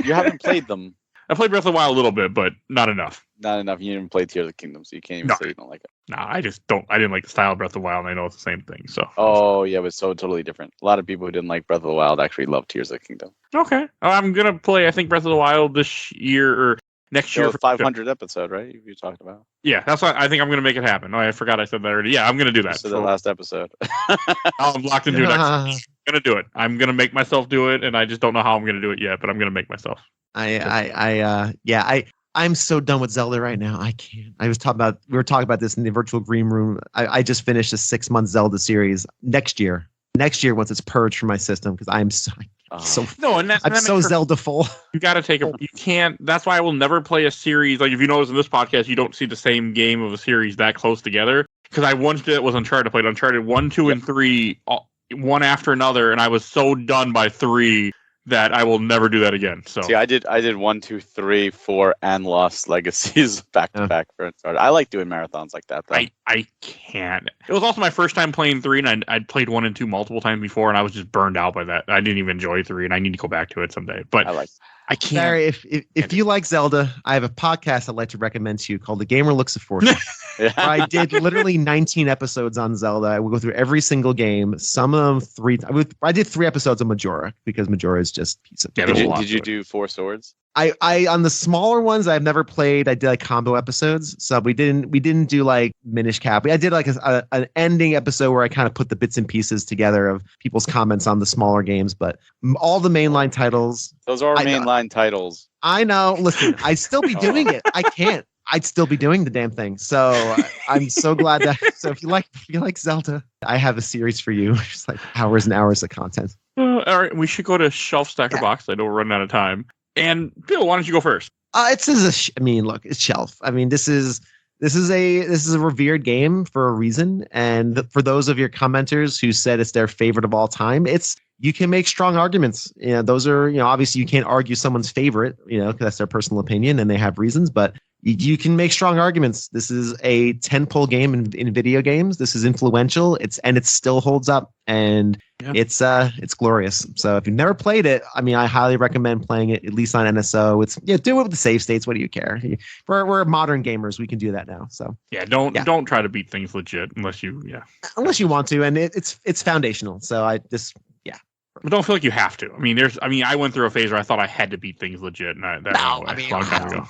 You haven't played them. I played Breath of the Wild a little bit, but not enough. Not enough. You didn't play Tears of the Kingdom, so you can't even say you don't like it. No, I just don't. I didn't like the style of Breath of the Wild, and I know it's the same thing. So. Oh yeah, but so totally different. A lot of people who didn't like Breath of the Wild actually love Tears of the Kingdom. Okay, I'm gonna play. I think Breath of the Wild this year or next year. 500 episode, right? You talked about. Yeah, that's why I think I'm gonna make it happen. Oh, I forgot I said that already. Yeah, I'm gonna do that. So the last episode. I'm locked into it. I'm gonna do it. I'm gonna make myself do it, and I just don't know how I'm gonna do it yet. But I'm gonna make myself. I'm so done with Zelda right now. I can't. We were talking about this in the virtual green room. I just finished a 6-month Zelda series next year. Once it's purged from my system, because I'm so Zelda full. You got to take a. You can't. That's why I will never play a series. Like if you notice in this podcast, you don't see the same game of a series that close together. Because I once did it was Uncharted. I played Uncharted 1, 2, and 3, one after another, and I was so done by 3. That I will never do that again. So see, I did 1, 2, 3, 4, and Lost Legacies back to back for Uncharted. I like doing marathons like that. Though. I can't. It was also my first time playing 3, and I'd played 1 and 2 multiple times before, and I was just burned out by that. I didn't even enjoy 3, and I need to go back to it someday. But I can't. Barry, if you like Zelda, I have a podcast I'd like to recommend to you called The Gamer Looks a Fortune. I did literally 19 episodes on Zelda. I will go through every single game. Some of them 3. I did 3 episodes of Majora because Majora is just a piece of. Yeah, did you do 4 Swords? I on the smaller ones I've never played. I did like combo episodes, so we didn't do like Minish Cap. I did like an ending episode where I kind of put the bits and pieces together of people's comments on the smaller games. But all the mainline titles. Those are mainline titles. I know. Listen, I'd still be doing it. I can't. I'd still be doing the damn thing. So I'm so glad that. So if you like Zelda, I have a series for you. Just like hours and hours of content. All right, we should go to Shelf Stacker Box. I know we're running out of time. And Bill, why don't you go first? Look, it's Shelf. I mean, this is a revered game for a reason. And for those of your commenters who said it's their favorite of all time, you can make strong arguments. Those are, obviously you can't argue someone's favorite, because that's their personal opinion and they have reasons, but you can make strong arguments. This is a tentpole game in video games. This is influential. It still holds up, and it's glorious. So if you've never played it, I mean, I highly recommend playing it at least on NSO. Do it with the save states. What do you care? We're modern gamers. We can do that now. So don't try to beat things legit unless you want to, and it's foundational. So But don't feel like you have to. I went through a phase where I thought I had to beat things legit, and that a long time ago.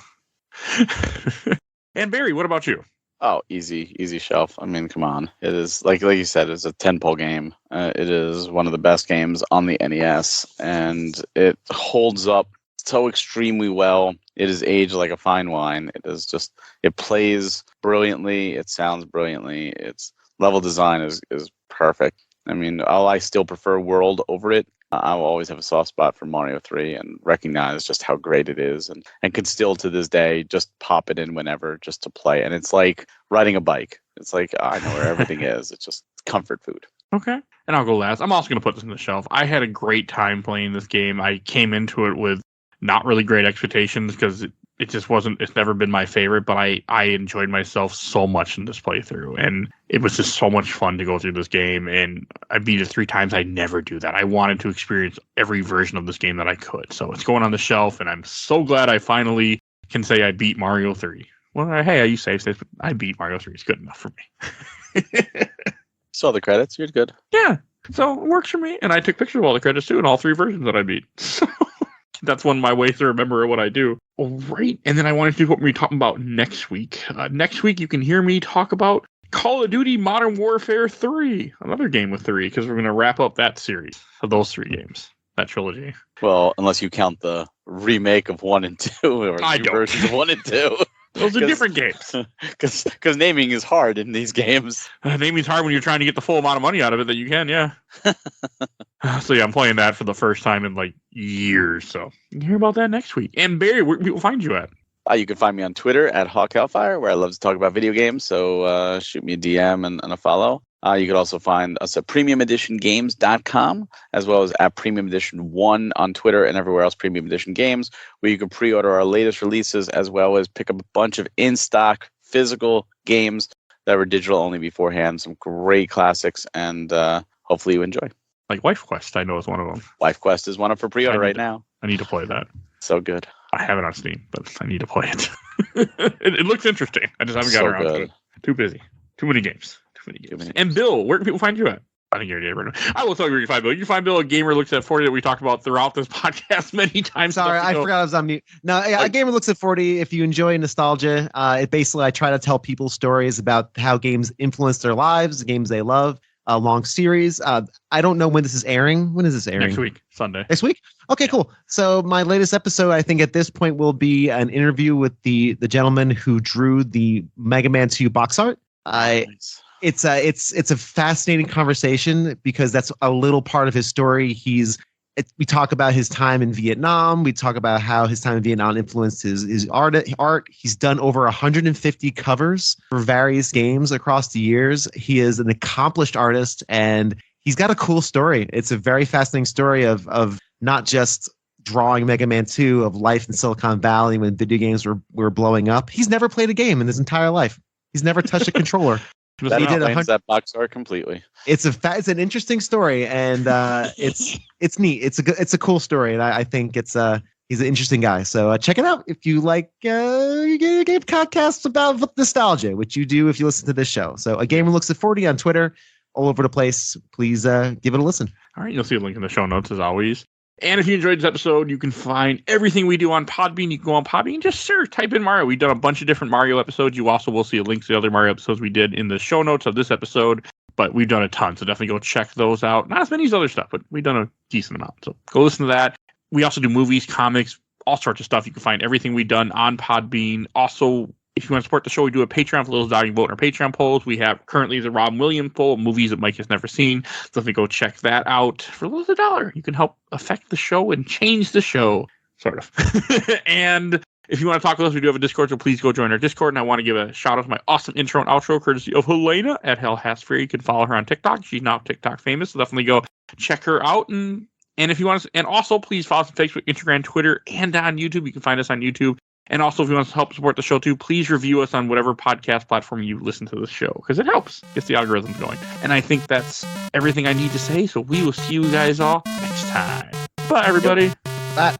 And Barry, what about you? Oh, easy Shelf. I mean, come on. It is like you said, it's a tentpole game. It is one of the best games on the NES, and it holds up so extremely well. It is aged like a fine wine. It plays brilliantly. It sounds brilliantly. Its level design is perfect. I mean, I still prefer World over it. I will always have a soft spot for Mario 3 and recognize just how great it is, and can still to this day just pop it in whenever just to play. And it's like riding a bike. It's like I know where everything is. It's just comfort food. Okay. And I'll go last. I'm also going to put this in the shelf. I had a great time playing this game. I came into it with not really great expectations because it just wasn't, it's never been my favorite, but I enjoyed myself so much in this playthrough, and it was just so much fun to go through this game, and I beat it 3 times. I never do that. I wanted to experience every version of this game that I could. So it's going on the shelf, and I'm so glad I finally can say I beat Mario 3. Well, hey, I use save states, but I beat Mario 3. It's good enough for me. Saw the credits. You're good. Yeah. So it works for me. And I took pictures of all the credits too, in all 3 versions that I beat. So that's one of my ways to remember what I do. All right. And then I wanted to do what we're talking about next week. Next week, you can hear me talk about Call of Duty Modern Warfare 3. Another game with 3, because we're going to wrap up that series of those 3 games, that trilogy. Well, unless you count the remake of 1 and 2, or the versions of 1 and 2. Those are different games. Because naming is hard in these games. Naming is hard when you're trying to get the full amount of money out of it that you can, yeah. So yeah, I'm playing that for the first time in like years. So you can hear about that next week. And Barry, where people find you at? You can find me on Twitter at Hawk Hellfire, where I love to talk about video games. So shoot me a DM and a follow. You could also find us at premiumeditiongames.com, as well as at Premium Edition 1 on Twitter and everywhere else, Premium Edition Games, where you can pre-order our latest releases, as well as pick up a bunch of in-stock physical games that were digital only beforehand. Some great classics, and hopefully you enjoy. Like Wife Quest, I know is one of them. Wife Quest is one up for pre-order right now. I need to play that. So good. I have it on Steam, but I need to play it. It looks interesting. I just haven't gotten around to it. Too busy. Too many games. And Bill, where can people find you at? I think you already did. I will tell you where you can find Bill. You can find Bill at Gamer Looks at 40 that we talked about throughout this podcast many times. Sorry, I forgot I was on mute. No, yeah, Gamer Looks at 40. If you enjoy nostalgia, it basically I try to tell people stories about how games influence their lives, the games they love. A long series. I don't know when this is airing. When is this airing? Next week, Sunday. Next week? Okay, cool. So my latest episode, I think at this point, will be an interview with the gentleman who drew the Mega Man 2 box art. Nice. It's a fascinating conversation because that's a little part of his story. We talk about his time in Vietnam. We talk about how his time in Vietnam influenced his art. He's done over 150 covers for various games across the years. He is an accomplished artist, and he's got a cool story. It's a very fascinating story of not just drawing Mega Man 2, of life in Silicon Valley when video games were blowing up. He's never played a game in his entire life. He's never touched a controller. That explains that box art completely. It's an interesting story, and it's neat. It's a cool story, and I think he's an interesting guy. So check it out if you like game podcasts about nostalgia, which you do if you listen to this show. So a Gamer Looks at 40 on Twitter, all over the place. Please give it a listen. All right, you'll see a link in the show notes as always. And if you enjoyed this episode, you can find everything we do on Podbean. You can go on Podbean and just type in Mario. We've done a bunch of different Mario episodes. You also will see a link to the other Mario episodes we did in the show notes of this episode. But we've done a ton, so definitely go check those out. Not as many as other stuff, but we've done a decent amount. So go listen to that. We also do movies, comics, all sorts of stuff. You can find everything we've done on Podbean. Also, if you want to support the show, we do a Patreon for those dying vote in our Patreon polls. We have currently the Robin Williams poll, movies that Mike has never seen. So definitely go check that out. For less than $1, you can help affect the show and change the show, sort of. And if you want to talk with us, we do have a Discord, so please go join our Discord. And I want to give a shout out to my awesome intro and outro, courtesy of Helena at Hell Has Free. You can follow her on TikTok. She's now TikTok famous, so definitely go check her out. And if you want to, and also please follow us on Facebook, Instagram, Twitter, and on YouTube. You can find us on YouTube. And also, if you want to help support the show too, please review us on whatever podcast platform you listen to the show, because it helps. Gets the algorithms going. And I think that's everything I need to say. So we will see you guys all next time. Bye, everybody. Bye.